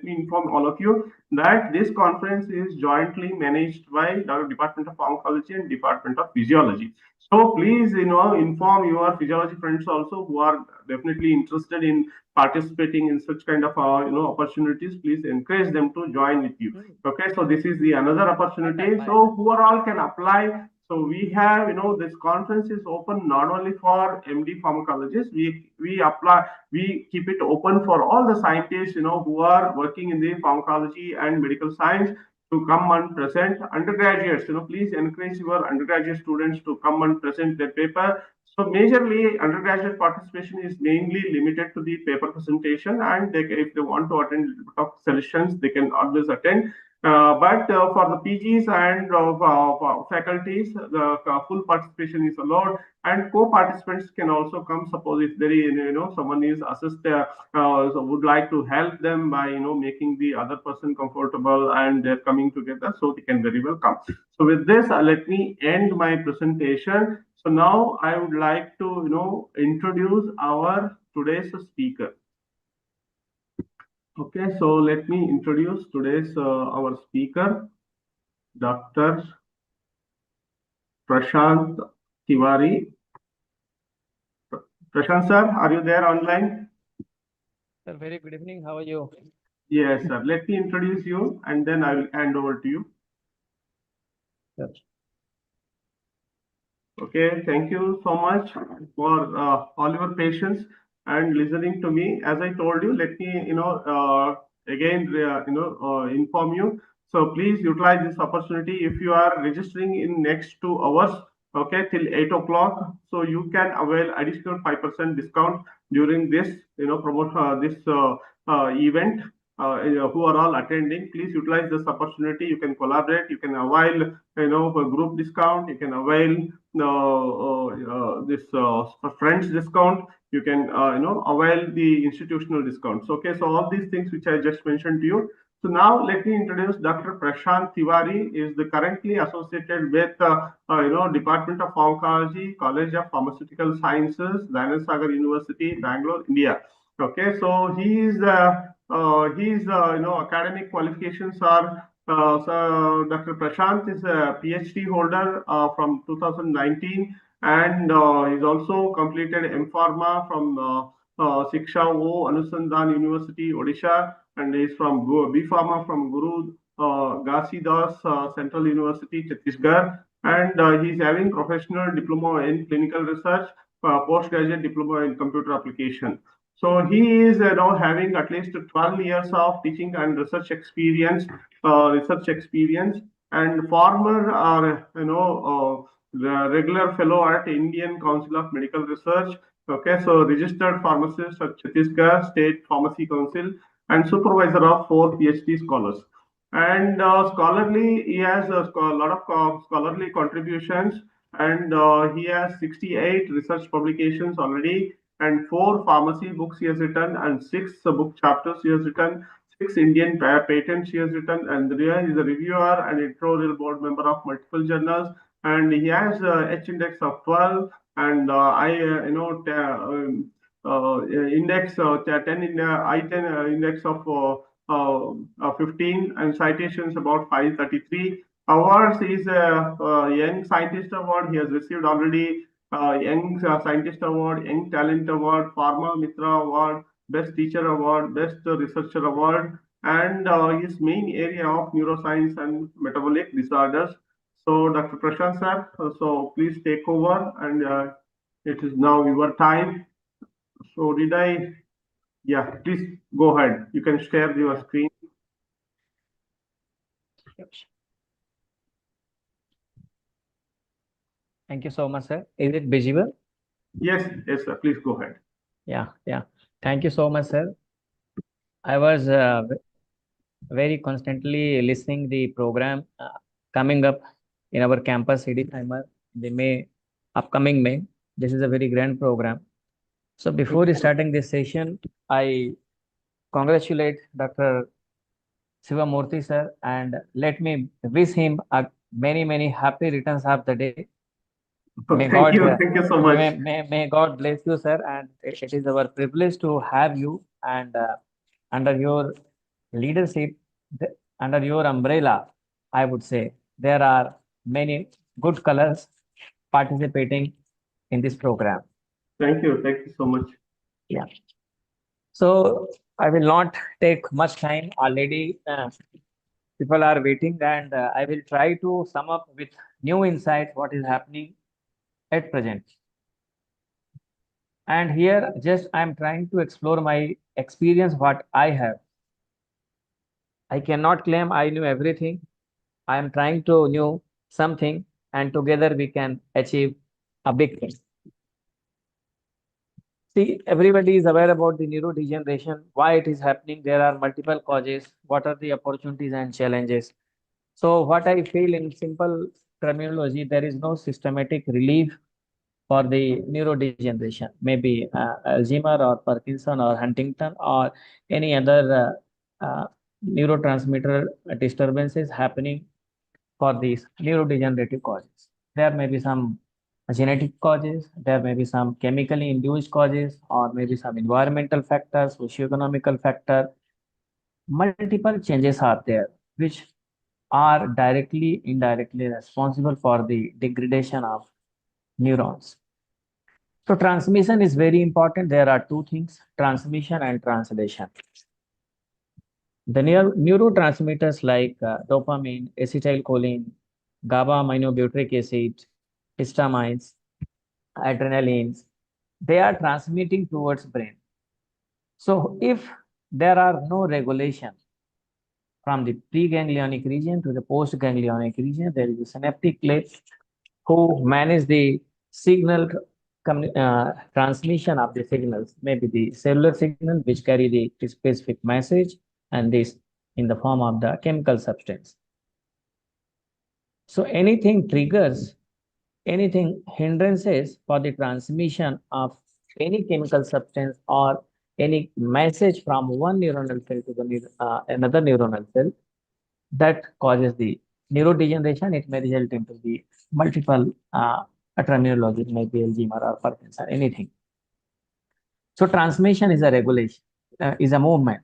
inform all of you that this conference is jointly managed by the Department of Pharmacology and Department of Physiology. So please, inform your physiology friends also who are definitely interested in participating in such kind of, opportunities. Please encourage them to join with you. Okay, so this is the another opportunity. So who are all can apply. So we have, this conference is open not only for MD pharmacologists. We keep it open for all the scientists, who are working in the pharmacology and medical science. to come and present. Undergraduates, please encourage your undergraduate students to come and present their paper. So majorly undergraduate participation is mainly limited to the paper presentation, and if they want to attend sessions, they can always attend. But for the PGs and faculties, the full participation is allowed, and co-participants can also come. Suppose if there is, someone is so would like to help them by making the other person comfortable, and they're coming together, so they can very well come. So with this, let me end my presentation. So now I would like to introduce our today's speaker. Okay, so let me introduce today's our speaker, Dr. Prashant Tiwari. Prashant sir, are you there online? Sir, very good evening. How are you? Yes, sir. Let me introduce you, and then I will hand over to you. Yes. Okay, thank you so much for all your patience and listening to me. As I told you, let me again inform you. So please utilize this opportunity. If you are registering in next 2 hours, okay, till 8 o'clock, so you can avail additional 5% discount during this event. Who are all attending, please utilize this opportunity. You can collaborate, you can avail a group discount, you can avail this friends discount, you can avail the institutional discounts. Okay, so all these things which I just mentioned to you. So now let me introduce Dr. Prashant Tiwari. Is the currently associated with Department of Pharmacology, College of Pharmaceutical Sciences, Dayanand Sagar University, Bangalore, India. Okay, so his academic qualifications are so Dr. Prashant is a PhD holder from 2019, and he's also completed M.Pharma from Shiksha O Anusandhan University, Odisha, and he's from B.Pharma from Guru Ghasidas Central University, Chhattisgarh, and he's having professional diploma in clinical research, postgraduate diploma in computer application. So he is now having at least 12 years of teaching and research experience, and former the regular fellow at Indian Council of Medical Research. Okay, so registered pharmacist at Chhattisgarh State Pharmacy Council and supervisor of 4 PhD scholars. And scholarly, he has a lot of scholarly contributions, and he has 68 research publications already, and 4 pharmacy books he has written, and 6 book chapters he has written, 6 Indian patents he has written, and he is a reviewer and editorial board member of multiple journals, and he has H index of 12, and index 10 in I10 index of 15, and citations about 533. Awards is a Young Scientist Award. He has received already Young Scientist Award, Young Talent Award, Pharma Mitra Award, Best Teacher Award, Best Researcher Award, and his main area of neuroscience and metabolic disorders. So, Dr. Prashant sir, so please take over, and it is now your time. So, yeah, please go ahead. You can share your screen. Thank you so much, sir. Is it visible? Yes, sir. Please go ahead. Yeah. Thank you so much, sir. I was very constantly listening the program coming up in our campus, CD Timer, the upcoming May. This is a very grand program. So before starting this session, I congratulate Dr. Shivamurthy sir, and let me wish him a many happy returns of the day. Thank you so much. May God bless you, sir, and it is our privilege to have you, and under your leadership, under your umbrella, I would say there are many good colors participating in this program. Thank you so much. Yeah. So I will not take much time. Already people are waiting, and I will try to sum up with new insights what is happening at present. And here just I'm trying to explore my experience, what I have. I cannot claim I knew everything, I am trying to know something, and together we can achieve a big thing. See, everybody is aware about the neurodegeneration, why it is happening. There are multiple causes. What are the opportunities and challenges? So what I feel in simple terminology, there is no systematic relief for the neurodegeneration, maybe Alzheimer or Parkinson or Huntington or any other neurotransmitter disturbances happening for these neurodegenerative causes. There may be some genetic causes, there may be some chemically induced causes, or maybe some environmental factors, socioeconomical factor. Multiple changes are there, which are directly, indirectly responsible for the degradation of neurons. So transmission is very important. There are two things, transmission and translation. The neurotransmitters like dopamine, acetylcholine, GABA aminobutyric acid, histamines, adrenalines, they are transmitting towards brain. So if there are no regulation from the preganglionic region to the postganglionic region, there is a synaptic cleft who manage the signal transmission of the signals, maybe the cellular signal which carry the specific message, and this in the form of the chemical substance. So anything triggers, anything hindrances for the transmission of any chemical substance or any message from one neuronal cell to the another neuronal cell, that causes the neurodegeneration. It may result into the multiple terminology, maybe Alzheimer or Parkinson, anything. So transmission is a regulation, is a movement.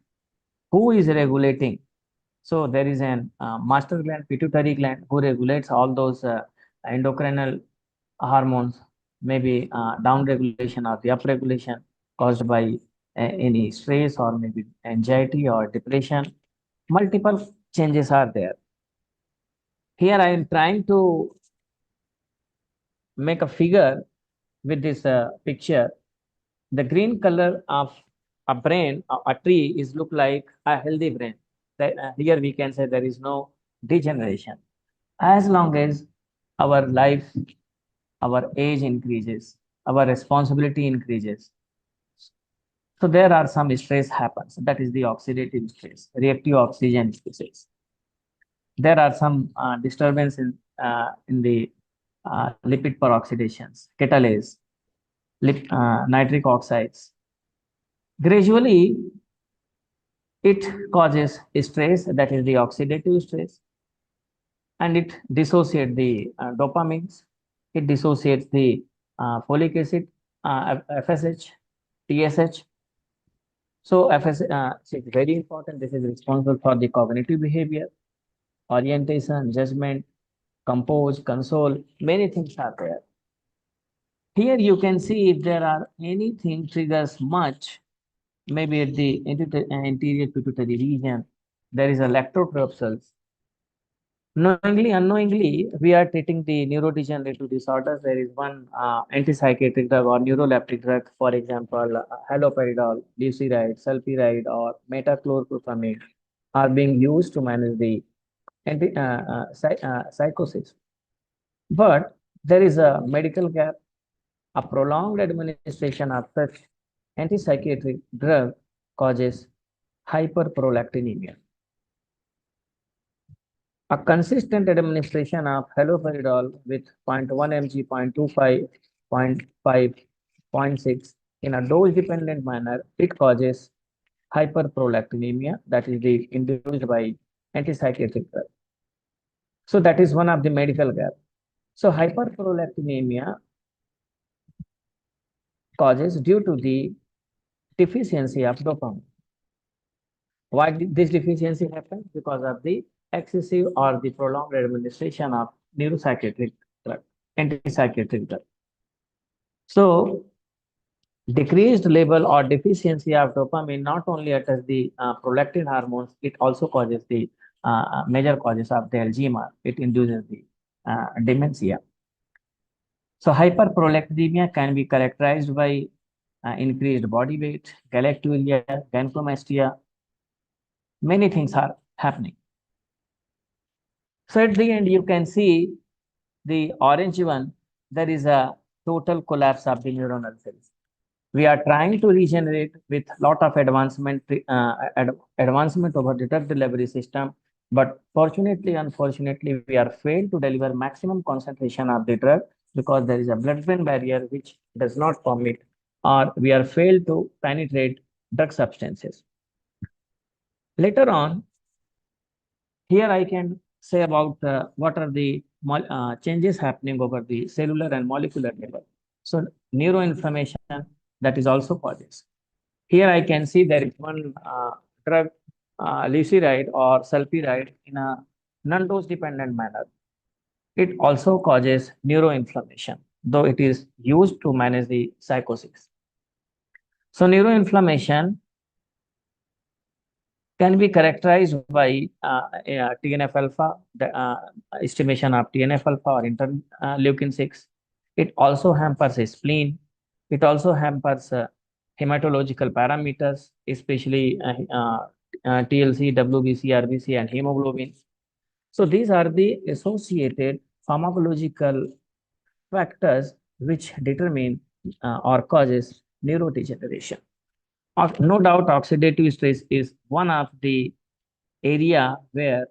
Who is regulating? So there is an master gland, pituitary gland, who regulates all those endocrinal hormones, maybe down regulation or the up regulation caused by any stress or maybe anxiety or depression. Multiple changes are there. Here I am trying to make a figure with this picture. The green color of a brain, a tree, is look like a healthy brain. Here we can say there is no degeneration. As long as our life, our age increases, our responsibility increases. So there are some stress happens. That is the oxidative stress, reactive oxygen species. There are some disturbance in the lipid peroxidations, catalase, nitric oxides. Gradually, it causes stress, that is the oxidative stress, and it dissociates the dopamines, it dissociates the folic acid, FSH, TSH. So FSH is very important. This is responsible for the cognitive behavior, orientation, judgment, compose, console, many things are there. Here you can see if there are anything triggers much, maybe at the anterior pituitary region, there is a lactobacillus. Knowingly, unknowingly, we are treating the neurodegenerative disorders. There is one antipsychotic drug or neuroleptic drug, for example, haloperidol, leuciride, sulpiride, or metachlorpropamide are being used to manage the psychosis. But there is a medical gap. A prolonged administration of such antipsychotic drug causes hyperprolactinemia. A consistent administration of haloperidol with 0.1 mg, 0.25, 0.5, 0.6 in a dose-dependent manner, it causes hyperprolactinemia, that is induced by antipsychotic drug. So that is one of the medical gaps. So hyperprolactinemia causes due to the deficiency of dopamine. Why did this deficiency happen? Because of the excessive or the prolonged administration of neuropsychiatric drug, antipsychotic drug. So decreased level or deficiency of dopamine not only attacks the prolactin hormones, it also causes the major causes of the Alzheimer. It induces the dementia. So hyperprolactinemia can be characterized by increased body weight, galacturia, gynecomastia. Many things are happening. So at the end, you can see the orange one, there is a total collapse of the neuronal cells. We are trying to regenerate with lot of advancement over the drug delivery system, but fortunately, unfortunately, we are failed to deliver maximum concentration of the drug because there is a blood-brain barrier which does not permit, or we are failed to penetrate drug substances. Later on, here I can say about what are the changes happening over the cellular and molecular level. So neuroinflammation, that is also causes. Here I can see there is one drug, leuciride or sulpiride, in a non-dose dependent manner. It also causes neuroinflammation, though it is used to manage the psychosis. So neuroinflammation can be characterized by TNF alpha, the estimation of TNF alpha or interleukin 6. It also hampers the spleen. It also hampers hematological parameters, especially TLC, WBC, RBC, and hemoglobin. So these are the associated pharmacological factors which determine or causes neurodegeneration. No doubt, oxidative stress is one of the area where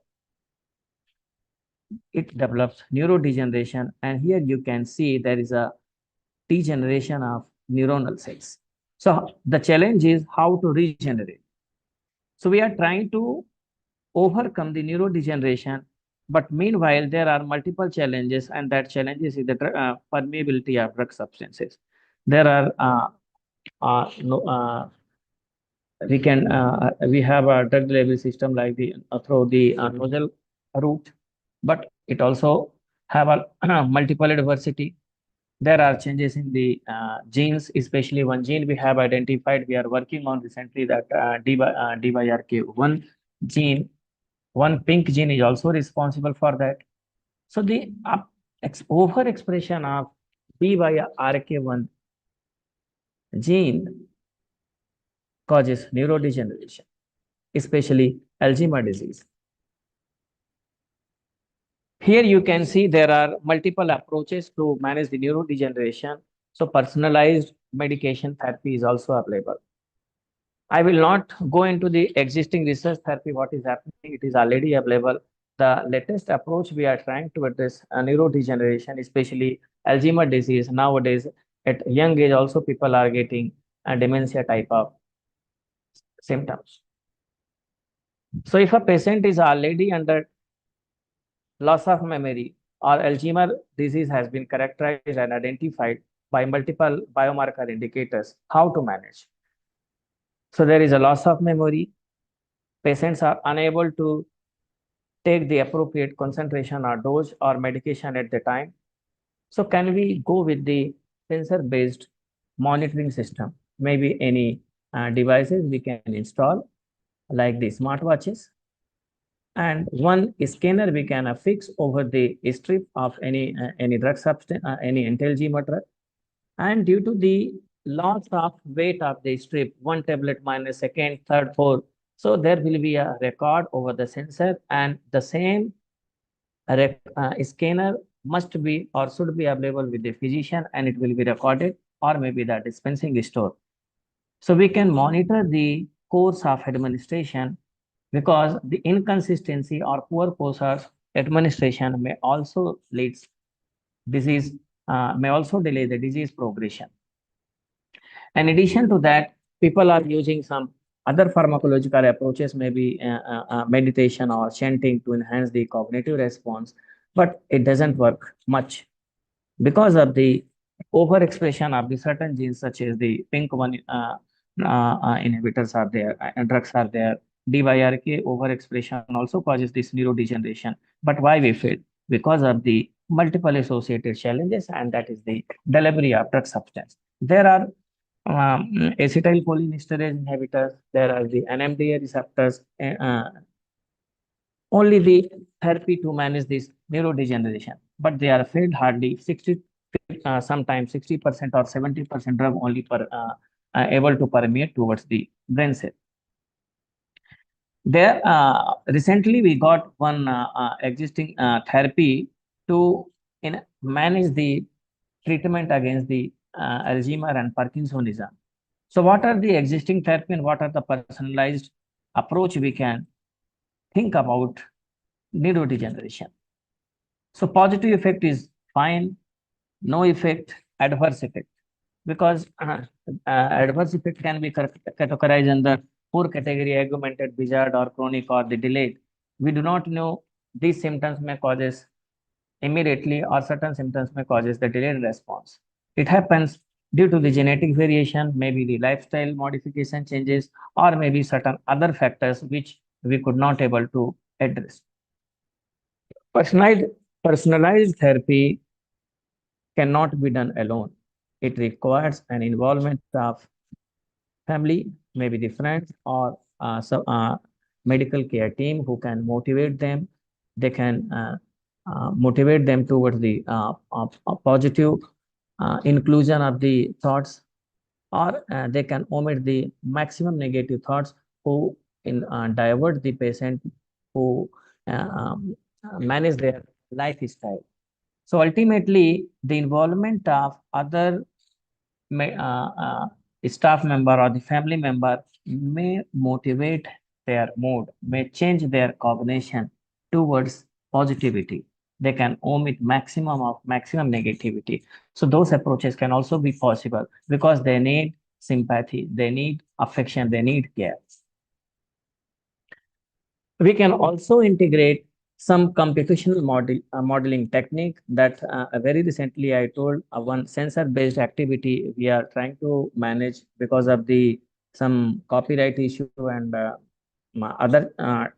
it develops neurodegeneration, and here you can see there is a degeneration of neuronal cells. So the challenge is how to regenerate. So we are trying to overcome the neurodegeneration, but meanwhile there are multiple challenges, and that challenges is the permeability of drug substances. There are we have a drug delivery system like the through the nozzle route, but it also have a multiple adversity. There are changes in the genes, especially one gene we have identified. We are working on recently that DYRK1 gene. One pink gene is also responsible for that. So the overexpression of DYRK1 gene causes neurodegeneration, especially Alzheimer's disease. Here you can see there are multiple approaches to manage the neurodegeneration. So personalized medication therapy is also available. I will not go into the existing research therapy, what is happening, it is already available. The latest approach we are trying to address neurodegeneration, especially Alzheimer's disease. Nowadays, at young age also people are getting a dementia type of symptoms. So if a patient is already under loss of memory or Alzheimer's disease has been characterized and identified by multiple biomarker indicators, how to manage? So there is a loss of memory. Patients are unable to take the appropriate concentration or dose or medication at the time. So can we go with the sensor-based monitoring system? Maybe any devices we can install, like the smartwatches, and one scanner we can affix over the strip of any drug substance, any anti-Alzheimer's drug. And due to the loss of weight of the strip, one tablet minus second, third, fourth, so there will be a record over the sensor, and the same scanner must be or should be available with the physician, and it will be recorded, or maybe the dispensing store. So we can monitor the course of administration, because the inconsistency or poor course of administration may also lead disease, may also delay the disease progression. In addition to that, people are using some other pharmacological approaches, maybe meditation or chanting, to enhance the cognitive response, but it doesn't work much because of the overexpression of the certain genes, such as the pink one inhibitors are there, and drugs are there. DYRK overexpression also causes this neurodegeneration. But why we fail? Because of the multiple associated challenges, and that is the delivery of drug substance. There are acetylcholinesterase inhibitors, there are the NMDA receptors, only the therapy to manage this neurodegeneration, but they are failed hardly 60, sometimes 60% or 70% drug only able to permeate towards the brain cell. There, recently we got one existing therapy to manage the treatment against the Alzheimer and Parkinsonism. So what are the existing therapy and what are the personalized approach we can think about neurodegeneration? So positive effect is fine, no effect, adverse effect. Because adverse effect can be categorized under poor category, augmented, bizarre, or chronic, or the delayed. We do not know these symptoms may causes immediately or certain symptoms may causes the delayed response. It happens due to the genetic variation, maybe the lifestyle modification changes, or maybe certain other factors which we could not able to address. Personalized, personalized therapy cannot be done alone. It requires an involvement of family, maybe the friends or medical care team who can motivate them. They can motivate them towards the positive inclusion of the thoughts, or they can omit the maximum negative thoughts who divert the patient who manage their lifestyle. So ultimately, the involvement of other staff member or the family member may motivate their mood, may change their cognition towards positivity. They can omit maximum negativity. So those approaches can also be possible because they need sympathy, they need affection, they need care. We can also integrate some computational modeling technique that very recently I told one sensor-based activity we are trying to manage because of the some copyright issue and other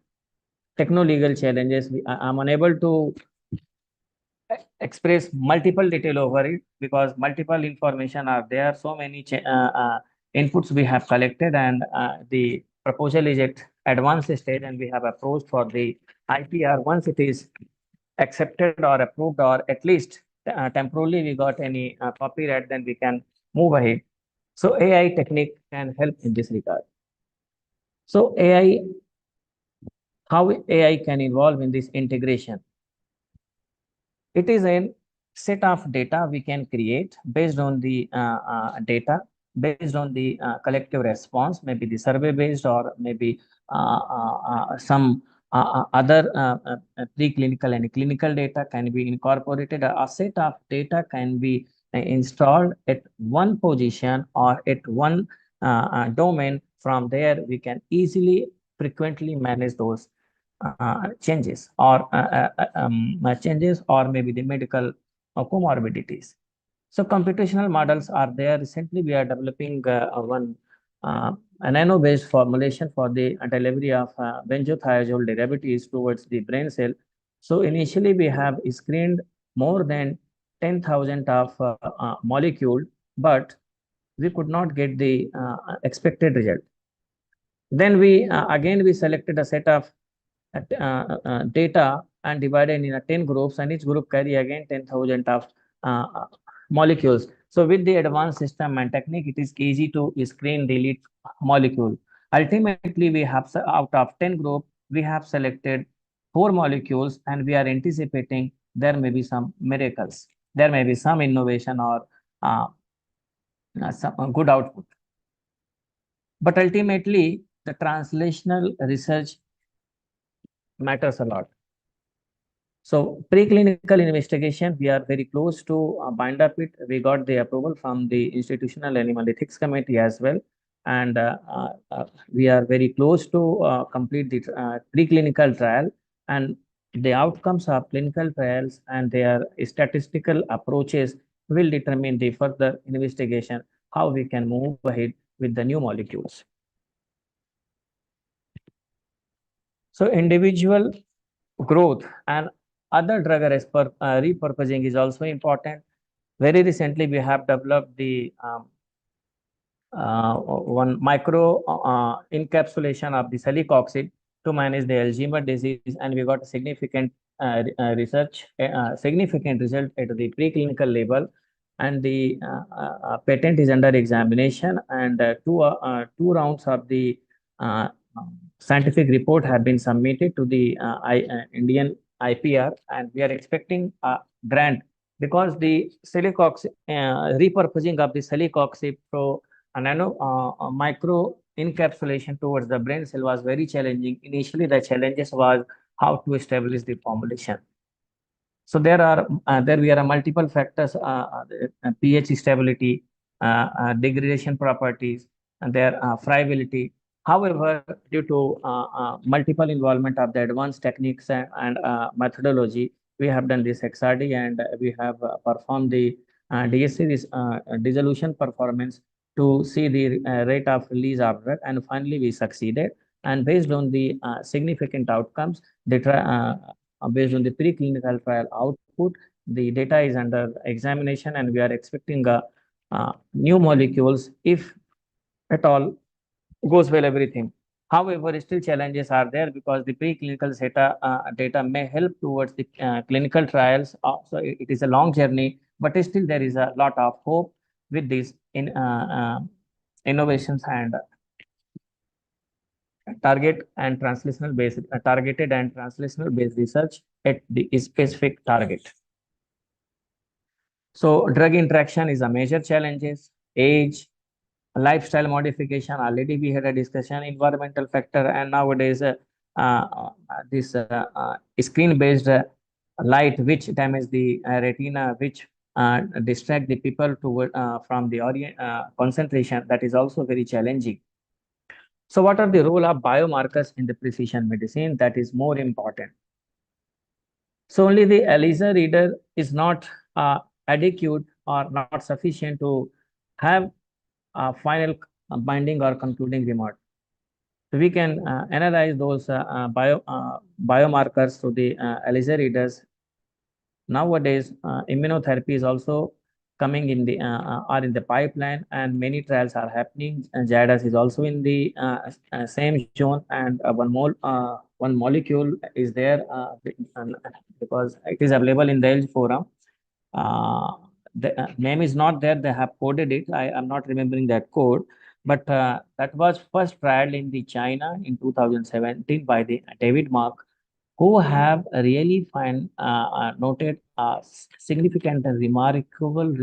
techno-legal challenges. I'm unable to express multiple detail over it because multiple information are there. So many inputs we have collected, and the proposal is at advanced stage, and we have approached for the IPR. Once it is accepted or approved, or at least temporarily we got any copyright, then we can move ahead. So AI technique can help in this regard. So how AI can involve in this integration? It is a set of data we can create based on the data, based on the collective response, maybe the survey based or maybe some other preclinical and clinical data can be incorporated. A set of data can be installed at one position or at one domain. From there, we can easily, frequently manage those changes or changes or maybe the medical comorbidities. So computational models are there. Recently, we are developing one a nano-based formulation for the delivery of benzothiazole derivatives towards the brain cell. So initially, we have screened more than 10,000 of molecule, but we could not get the expected result. Then we again we selected a set of data and divided in 10 groups, and each group carry again 10,000 of molecules. So with the advanced system and technique, it is easy to screen the lead molecule. Ultimately, we have out of 10 group, we have selected 4 molecules, and we are anticipating there may be some miracles. There may be some innovation or some good output. But ultimately, the translational research matters a lot. So preclinical investigation, we are very close to bind up it. We got the approval from the Institutional Animal Ethics Committee as well. And we are very close to complete the preclinical trial. And the outcomes of clinical trials and their statistical approaches will determine the further investigation, how we can move ahead with the new molecules. So individual growth and other drug repurposing is also important. Very recently, we have developed the one micro encapsulation of the celecoxib to manage the Alzheimer's disease, and we got a significant significant result at the preclinical level, and the patent is under examination, and two rounds of the scientific report have been submitted to the Indian IPR, and we are expecting a grant because the repurposing of the celecoxib pro nano micro encapsulation towards the brain cell was very challenging. Initially, the challenges was how to establish the formulation. So there are multiple factors: pH stability, degradation properties, and their friability. However, due to multiple involvement of the advanced techniques and methodology, we have done this XRD, and we have performed the DSC, this dissolution performance, to see the rate of release of drug, and finally we succeeded. And based on the significant outcomes, based on the preclinical trial output, the data is under examination, and we are expecting new molecules if at all goes well everything. However, still challenges are there because the preclinical data may help towards the clinical trials. So it is a long journey, but still there is a lot of hope with these innovations and targeted and translational based research at the specific target. So drug interaction is a major challenges. Age, lifestyle modification, already we had a discussion. Environmental factor, and nowadays this screen based light which damage the retina, which distract the people toward from the concentration, that is also very challenging. So what are the role of biomarkers in the precision medicine? That is more important. So only the ELISA reader is not adequate or not sufficient to have a final binding or concluding remark. So we can analyze those biomarkers through the ELISA readers. Nowadays, immunotherapy is also coming in the are in the pipeline, and many trials are happening. JADAS is also in the same zone, and one molecule is there because it is available in the ELG forum. The name is not there; they have coded it. I am not remembering that code, but that was first trialed in the China in 2017 by the David Mark, who have really noted significant and remarkable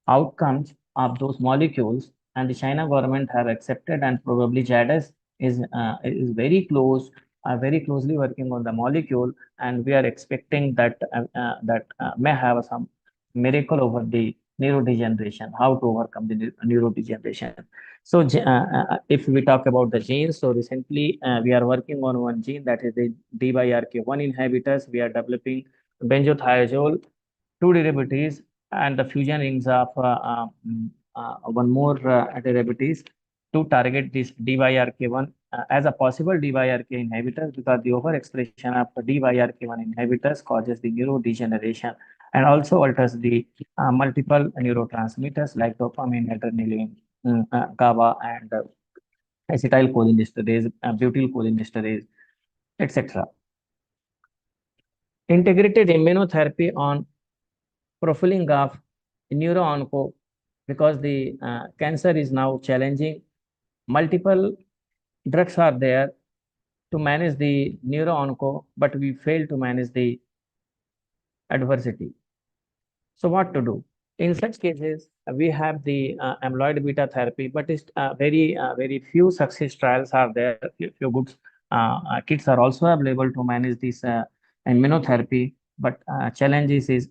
outcomes of those molecules, and the China government have accepted, and probably JADAS is very closely working on the molecule, and we are expecting that may have some miracle over the neurodegeneration, how to overcome the neurodegeneration. So if we talk about the genes, so recently we are working on one gene, that is the D/RK1 inhibitors. We are developing benzothiazole 2 derivatives and the fusion rings of one more derivatives to target this D/RK1 as a possible D/RK inhibitor, because the overexpression of D/RK1 inhibitors causes the neurodegeneration and also alters the multiple neurotransmitters like dopamine, adrenaline, GABA, and acetylcholinesterase, butyrylcholinesterase, etc. Integrated immunotherapy on profiling of neuro-onco, because the cancer is now challenging. Multiple drugs are there to manage the neuro-onco, but we fail to manage the adversity. So what to do? In such cases, we have the amyloid beta therapy, but it's very few success trials are there. Few good kits are also available to manage this immunotherapy, but challenges is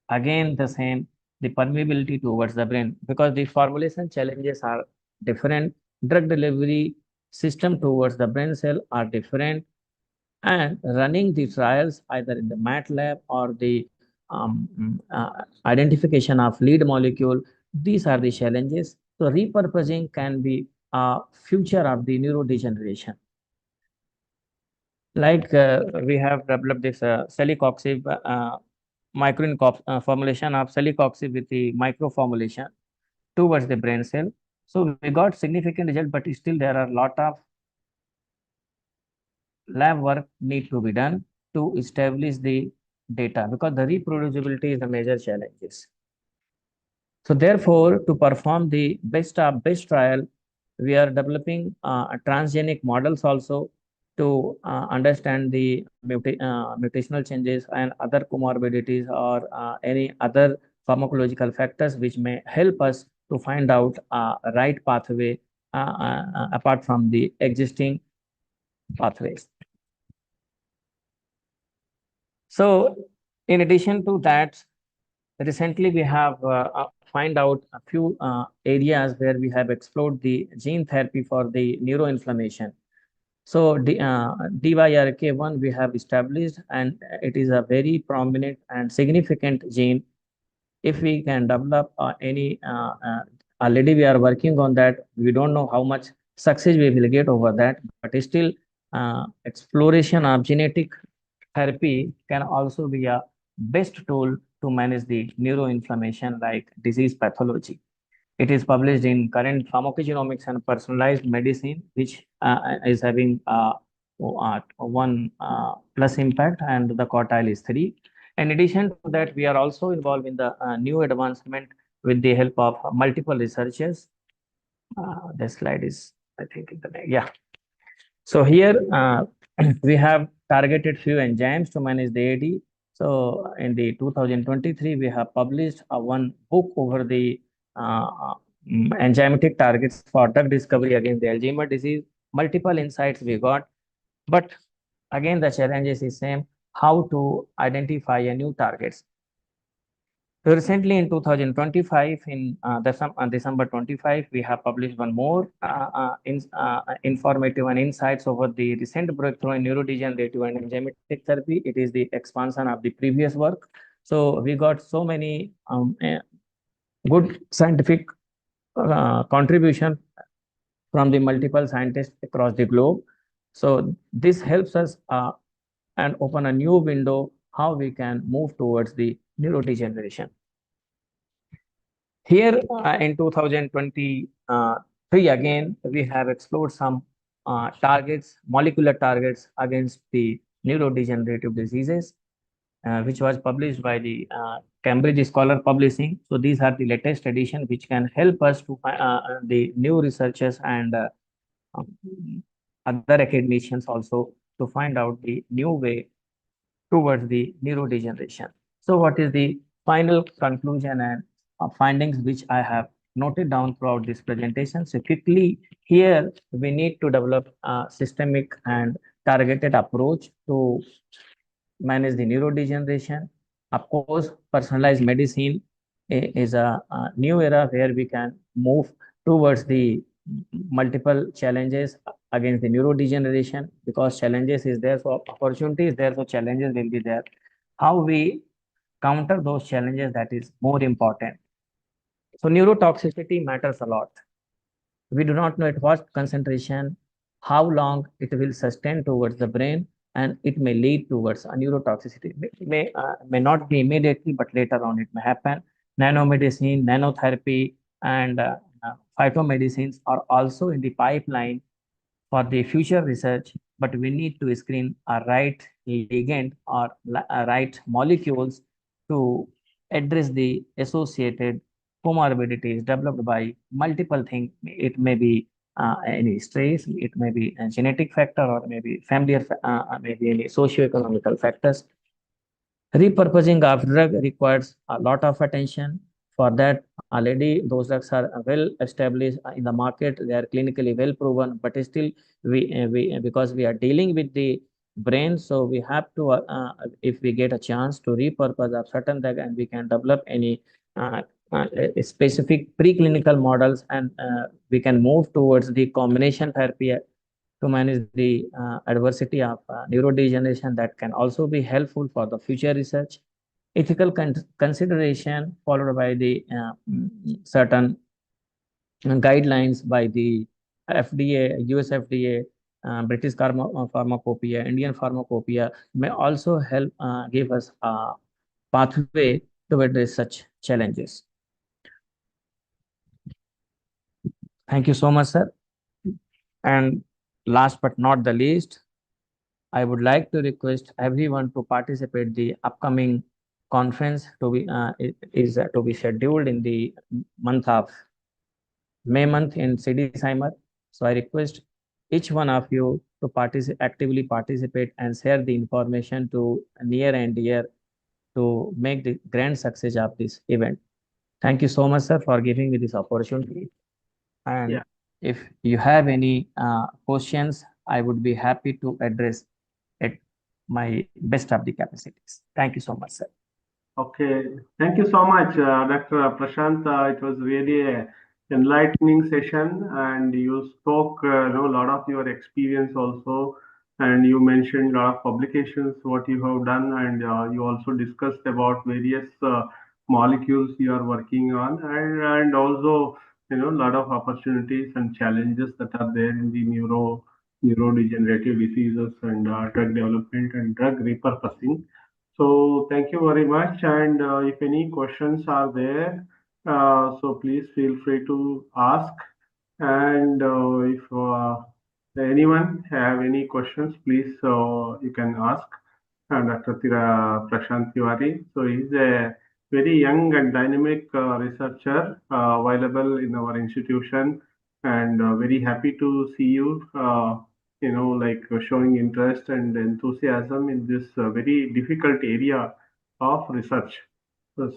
again the same, the permeability towards the brain, because the formulation challenges are different. Drug delivery system towards the brain cell are different, and running the trials either in the mat lab or the identification of lead molecule, these are the challenges. So repurposing can be a future of the neurodegeneration. Like we have developed this celecoxib formulation of celecoxib with the micro formulation towards the brain cell. So we got significant result, but still there are a lot of lab work need to be done to establish the data, because the reproducibility is the major challenges. So therefore, to perform the best trial, we are developing transgenic models also to understand the mutational changes and other comorbidities or any other pharmacological factors which may help us to find out right pathway apart from the existing pathways. So in addition to that, recently we have find out a few areas where we have explored the gene therapy for the neuroinflammation. So DYRK1 we have established, and it is a very prominent and significant gene. If we can develop already we are working on that. We don't know how much success we will get over that, but still exploration of genetic therapy can also be a best tool to manage the neuroinflammation like disease pathology. It is published in current pharmacogenomics and personalized medicine, which is having one plus impact, and the quartile is 3. In addition to that, we are also involved in the new advancement with the help of multiple researchers. The slide is, I think, yeah. So here we have targeted few enzymes to manage the AD. So in the 2023, we have published one book over the enzymatic targets for drug discovery against the Alzheimer's disease. Multiple insights we got, but again the challenges is same: how to identify a new targets. So recently in 2025, in December 25, we have published one more informative and insights over the recent breakthrough in neurodegenerative and enzymatic therapy. It is the expansion of the previous work. So we got so many good scientific contribution from the multiple scientists across the globe. So this helps us and open a new window how we can move towards the neurodegeneration. Here in 2023 again, we have explored some targets, molecular targets against the neurodegenerative diseases, which was published by the Cambridge Scholar Publishing. So these are the latest edition which can help us to the new researchers and other academicians also to find out the new way towards the neurodegeneration. So what is the final conclusion and findings which I have noted down throughout this presentation? So quickly, here we need to develop a systemic and targeted approach to manage the neurodegeneration. Of course, personalized medicine is a new era where we can move towards the multiple challenges against the neurodegeneration, because challenges is there, so opportunity is there, so challenges will be there. How we counter those challenges, that is more important. So neurotoxicity matters a lot. We do not know at what concentration, how long it will sustain towards the brain, and it may lead towards a neurotoxicity. May not be immediately, but later on it may happen. Nanomedicine, nanotherapy, and phytomedicines are also in the pipeline for the future research, but we need to screen a right ligand or right molecules to address the associated comorbidities developed by multiple things. It may be any stress, it may be a genetic factor, or maybe familiar, maybe any socio-economical factors. Repurposing of drug requires a lot of attention. For that, already those drugs are well established in the market. They are clinically well proven, but still because we are dealing with the brain, so we have to, if we get a chance to repurpose a certain drug, and we can develop any specific preclinical models, and we can move towards the combination therapy to manage the adversity of neurodegeneration. That can also be helpful for the future research. Ethical consideration followed by the certain guidelines by the FDA, US FDA, British Pharmacopoeia, Indian Pharmacopoeia may also help give us a pathway to address such challenges. Thank you so much, sir. And last but not the least, I would like to request everyone to participate the upcoming conference to be scheduled in the month of May month in Sidiseimer. So I request each one of you to actively participate and share the information to near and dear to make the grand success of this event. Thank you so much, sir, for giving me this opportunity. And Yeah. if you have any questions, I would be happy to address at my best of the capacities. Thank you so much, sir. Okay, thank you so much, Dr. Prashant. It was really a enlightening session, and you spoke, a lot of your experience also, and you mentioned a lot of publications what you have done, and you also discussed about various molecules you are working on, and also a lot of opportunities and challenges that are there in the neurodegenerative diseases and drug development and drug repurposing. So thank you very much. And if any questions are there, so please feel free to ask. And if anyone have any questions, please you can ask Dr. Prashant Tiwari. So he's a very young and dynamic researcher available in our institution, and very happy to see you. Like showing interest and enthusiasm in this very difficult area of research.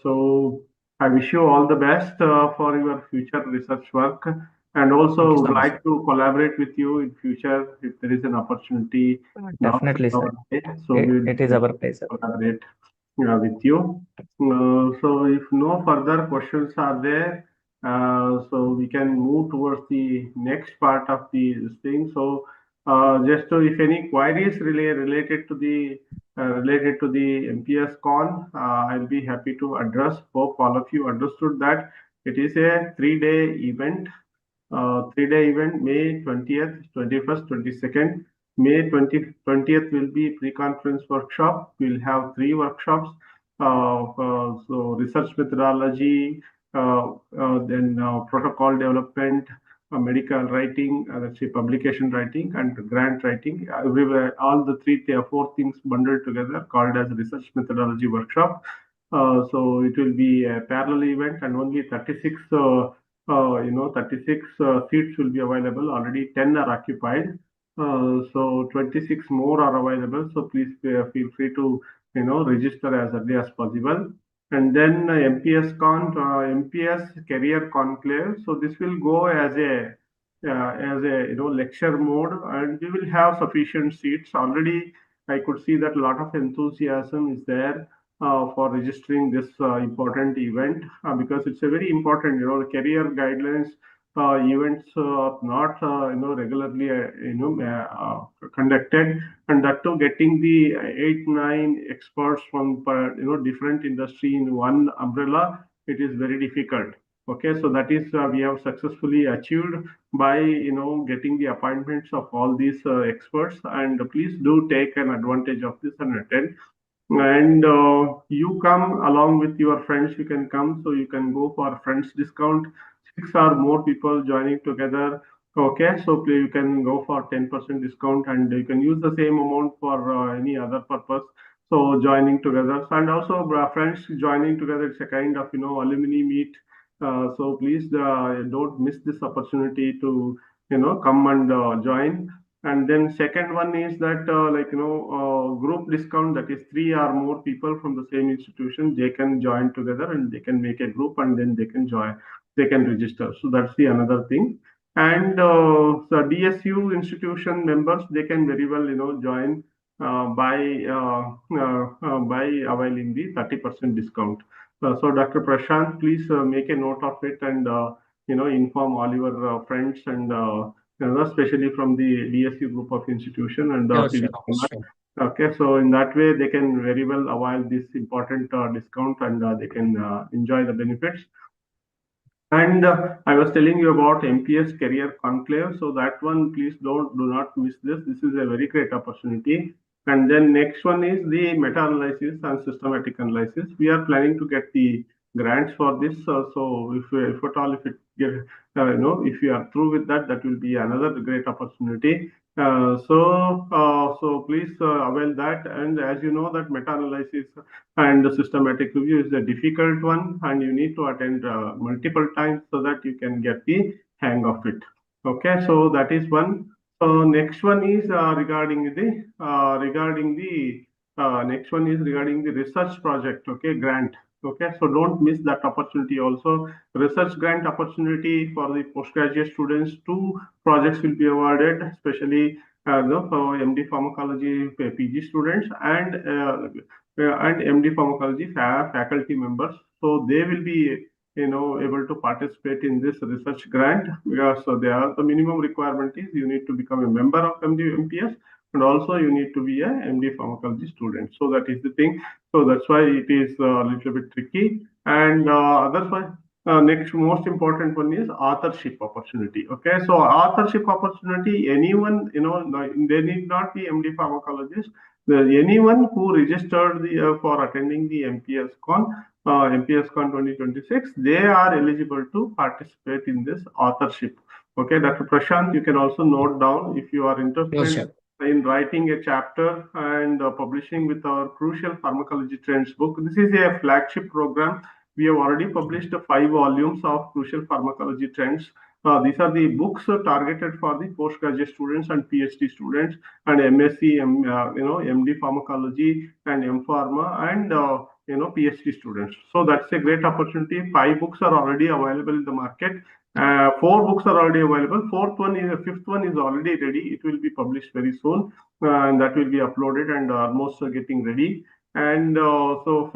So I wish you all the best for your future research work, and also would like to collaborate with you in future if there is an opportunity. Definitely, sir. So it is our pleasure. Collaborate with you. So if no further questions are there, so we can move towards the next part of this thing. So just to, if any queries related to the MPS con, I'll be happy to address. Hope all of you understood that it is a 3-day event. 3-day event, May 20th, 21st, 22nd. May 20th will be pre-conference workshop. We'll have 3 workshops. So research methodology, then protocol development, medical writing, let's say publication writing, and grant writing. All the 4 things bundled together called as research methodology workshop. So it will be a parallel event, and only 36 seats will be available. Already 10 are occupied. So 26 more are available. So please feel free to register as early as possible. And then MPS MPS Career Conclave. So this will go as a lecture mode, and we will have sufficient seats. Already I could see that a lot of enthusiasm is there for registering this important event, because it's a very important, career guidelines events not regularly conducted, and that too getting the 8-9 experts from different industry in one umbrella, it is very difficult. Okay, so that is we have successfully achieved by getting the appointments of all these experts, and please do take an advantage of this and attend. And you come along with your friends, you can come, so you can go for friends discount. 6 or more people joining together. Okay, so you can go for 10% discount, and you can use the same amount for any other purpose. So joining together, and also friends joining together, it's a kind of alumni meet. So please don't miss this opportunity to come and join. And then second one is that group discount, that is 3 or more people from the same institution, they can join together and they can make a group, and then they can join, they can register. So that's the another thing. And the DSU institution members, they can very well join by availing the 30% discount. So Dr. Prashant, please make a note of it, and inform all your friends, and especially from the DSU group of institution and okay, so in that way they can very well avail this important discount, and they can enjoy the benefits. And I was telling you about MPS Career Conclave, so that one, please do not miss this. This is a very great opportunity. And then next one is the meta-analysis and systematic analysis. We are planning to get the grants for this. So if at all, if it get, if you are through with that, that will be another great opportunity. So please avail that. And as you know, that meta-analysis and the systematic review is a difficult one, and you need to attend multiple times so that you can get the hang of it. Okay, so that is one. So next one is regarding the next one is regarding the research project. Okay, grant. Okay, so don't miss that opportunity. Also, research grant opportunity for the postgraduate students. 2 projects will be awarded, especially for MD Pharmacology PG students and MD Pharmacology faculty members. So they will be able to participate in this research grant, because so the minimum requirement is you need to become a member of MPS, and also you need to be a MD pharmacology student. So that is the thing. So that's why it is a little bit tricky. And otherwise, next most important one is authorship opportunity. Okay, so authorship opportunity, anyone, they need not be MD pharmacologist. Anyone who registered for attending the MPS Con 2026, they are eligible to participate in this authorship. Okay, Dr. Prashant, you can also note down if you are interested in writing a chapter and publishing with our Crucial Pharmacology Trends book. This is a flagship program. We have already published 5 volumes of Crucial Pharmacology Trends. These are the books targeted for the postgraduate students and PhD students and MSc, MD Pharmacology and M Pharma and PhD students. So that's a great opportunity. 5 books are already available in the market. 4 books are already available. Fifth one is already ready. It will be published very soon, and that will be uploaded and almost getting ready. And clinical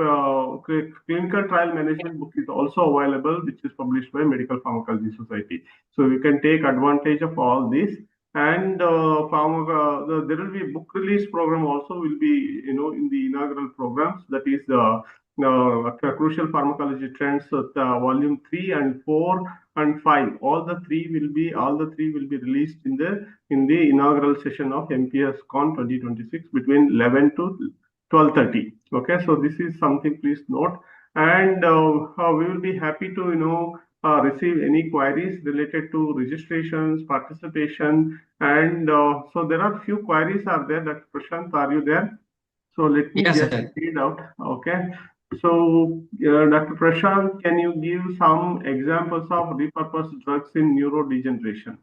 trial management book is also available, which is published by Medical Pharmacology Society. So you can take advantage of all this. And there will be a book release program also will be in the inaugural programs, that is Crucial Pharmacology Trends volume 3 and 4 and 5. All the three will be released in the inaugural session of MPS Con 2026 between 11 to 12:30. Okay, so this is something please note. And we will be happy to receive any queries related to registrations, participation, and so there are few queries are there. Dr. Prashant, are you there? So let me just read out. Okay. So Dr. Prashant, can you give some examples of repurposed drugs in neurodegeneration?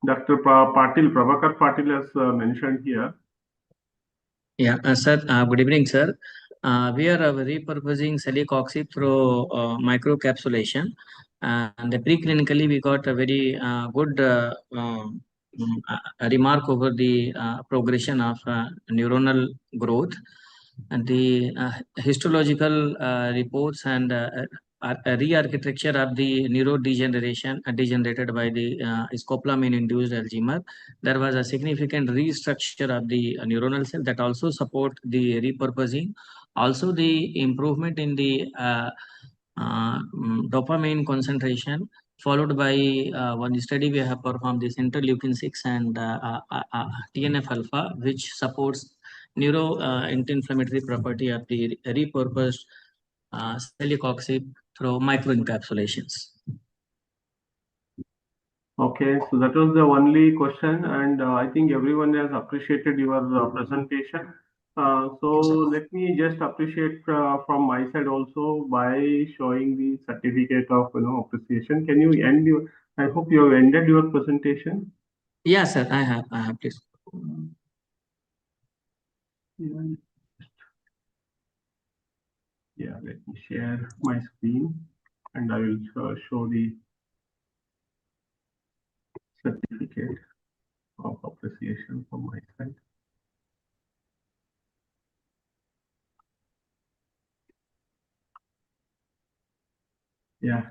Dr. Prabhakar Patil has mentioned here. Yeah, sir. Good evening, sir. We are repurposing celecoxib through microcapsulation, and preclinically we got a very good remark over the progression of neuronal growth, and the histological reports and re-architecture of the neurodegeneration degenerated by the scopolamine-induced Alzheimer. There was a significant restructure of the neuronal cell that also support the repurposing. Also, the improvement in the dopamine concentration, followed by one study we have performed this interleukin 6 and TNF alpha, which supports anti-inflammatory property of the repurposed celecoxib through microencapsulations. Okay, so that was the only question, and I think everyone has appreciated your presentation. So let me just appreciate from my side also by showing the certificate of appreciation. Can you end your? I hope you have ended your presentation. Yes, sir. I have. Please. Yeah, let me share my screen, and I will show the certificate of appreciation from my side. Yeah,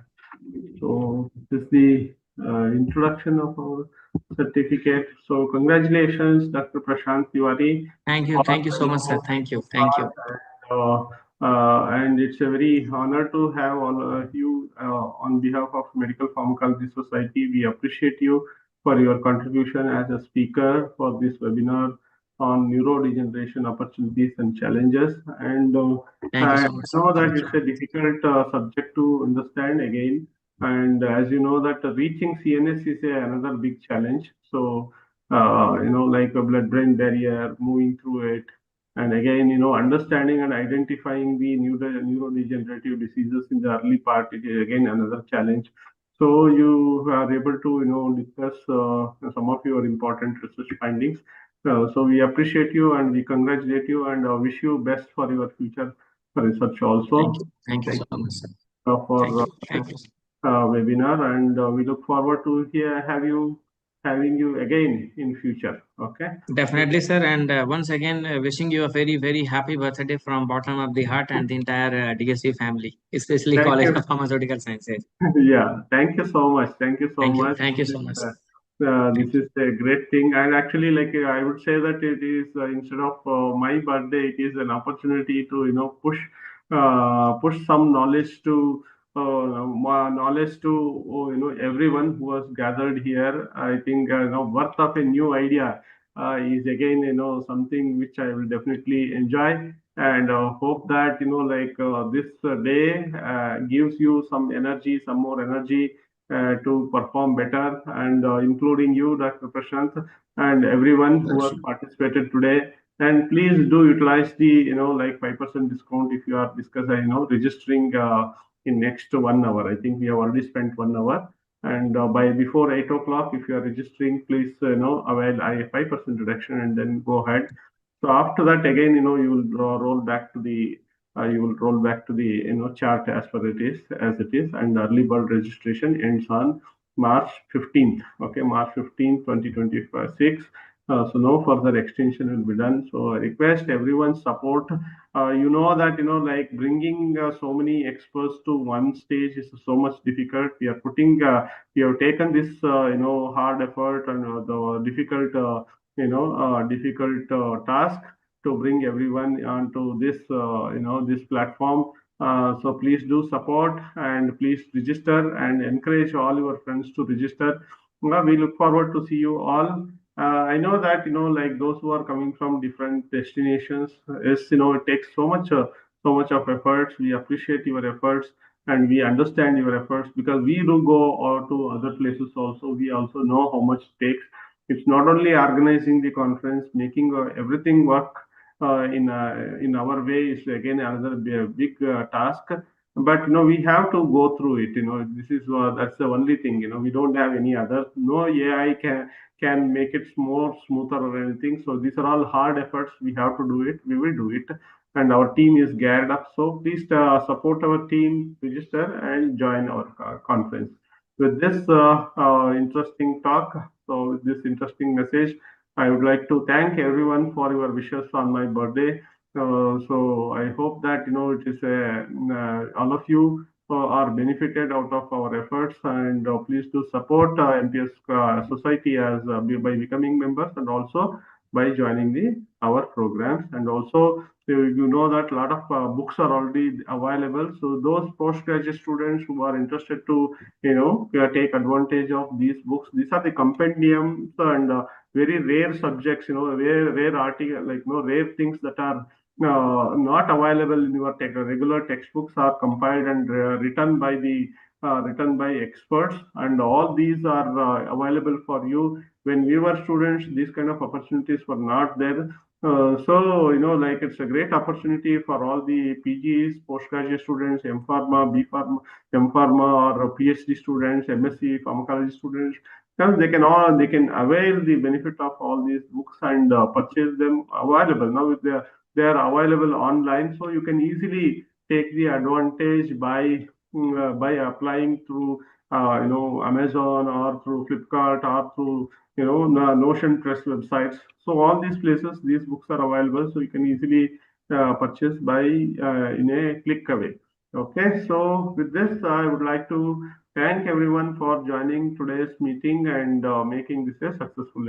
so this is the introduction of our certificate. So congratulations, Dr. Prashant Tiwari. Thank you so much, sir. Thank you. And it's a very honor to have all of you on behalf of Medical Pharmacology Society. We appreciate you for your contribution as a speaker for this webinar on neurodegeneration opportunities and challenges. And I know that it's a difficult subject to understand again. And as you know that reaching CNS is another big challenge. So, like a blood-brain barrier, moving through it. And again, understanding and identifying the neurodegenerative diseases in the early part is again another challenge. so you are able to discuss some of your important research findings. So we appreciate you and we congratulate you and wish you best for your future research also. Thank you so much, sir. For Thank you. webinar, and we look forward to having you again in future. Okay. Definitely, sir. And once again, wishing you a very, very happy birthday from bottom of the heart and the entire DSC family, especially Thank College you. of Pharmaceutical Sciences. Yeah, thank you so much. Thank you so much. Thank you so much. This is a great thing, and actually, like I would say that it is instead of my birthday, it is an opportunity to push some knowledge to everyone who has gathered here. I think worth of a new idea is again something which I will definitely enjoy and hope that this day gives you some energy, some more energy to perform better, and including you, Dr. Prashant, and everyone who has participated today. And please do utilize the 5% discount if you are registering in next 1 hour. I think we have already spent 1 hour. And by before 8 o'clock, if you are registering, please avail a 5% reduction and then go ahead. So after that, again, you will roll back to the chart as per it is, and early bird registration ends on March 15th. Okay, March 15th, 2026. So no further extension will be done. So I request everyone's support. Like bringing so many experts to one stage is so much difficult. We have taken this hard effort and the difficult task to bring everyone onto this platform. So please do support and please register and encourage all your friends to register. We look forward to see you all. I know that like those who are coming from different destinations, it takes so much of efforts. We appreciate your efforts and we understand your efforts because we do go to other places also. We also know how much it takes. It's not only organizing the conference, making everything work in our way is again another big task. But we have to go through it. This is that's the only thing. We don't have any other. No AI can make it more smoother or anything. So these are all hard efforts. We have to do it. We will do it, and our team is geared up. So please support our team, register, and join our conference. With this interesting talk, so with this interesting message, I would like to thank everyone for your wishes on my birthday. So I hope that it is all of you are benefited out of our efforts, and please do support MPS Society as by becoming members and also by joining our programs. And also you know that a lot of books are already available. So those postgraduate students who are interested to take advantage of these books, these are the compendiums and very rare subjects, rare article, rare things that are not available in your regular textbooks are compiled and written by experts, and all these are available for you. When we were students, these kind of opportunities were not there. So it's a great opportunity for all the PGs, postgraduate students, M Pharma, B Pharma, M Pharma, or PhD students, MSc Pharmacology students. Because they can avail the benefit of all these books and purchase them available now. They are available online, so you can easily take the advantage by applying through Amazon or through Flipkart or through the Notion Press websites. So all these places, these books are available, so you can easily purchase by in a click away. Okay, so with this, I would like to thank everyone for joining today's meeting and making this a successful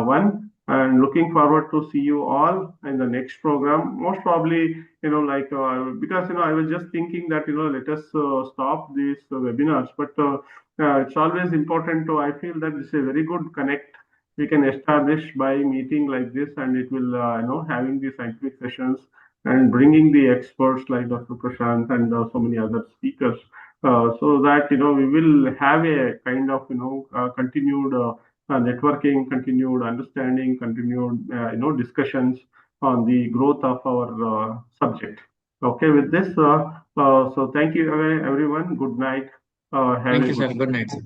one. And looking forward to see you all in the next program. Most probably, because I was just thinking that let us stop these webinars, but it's always important to. I feel that this is a very good connect we can establish by meeting like this, and it will having the scientific sessions and bringing the experts like Dr. Prashant and so many other speakers, so that we will have a kind of continued networking, continued understanding, continued discussions on the growth of our subject. Okay, with this, so thank you everyone. Good night. Have Thank a you, good sir. Good night, sir.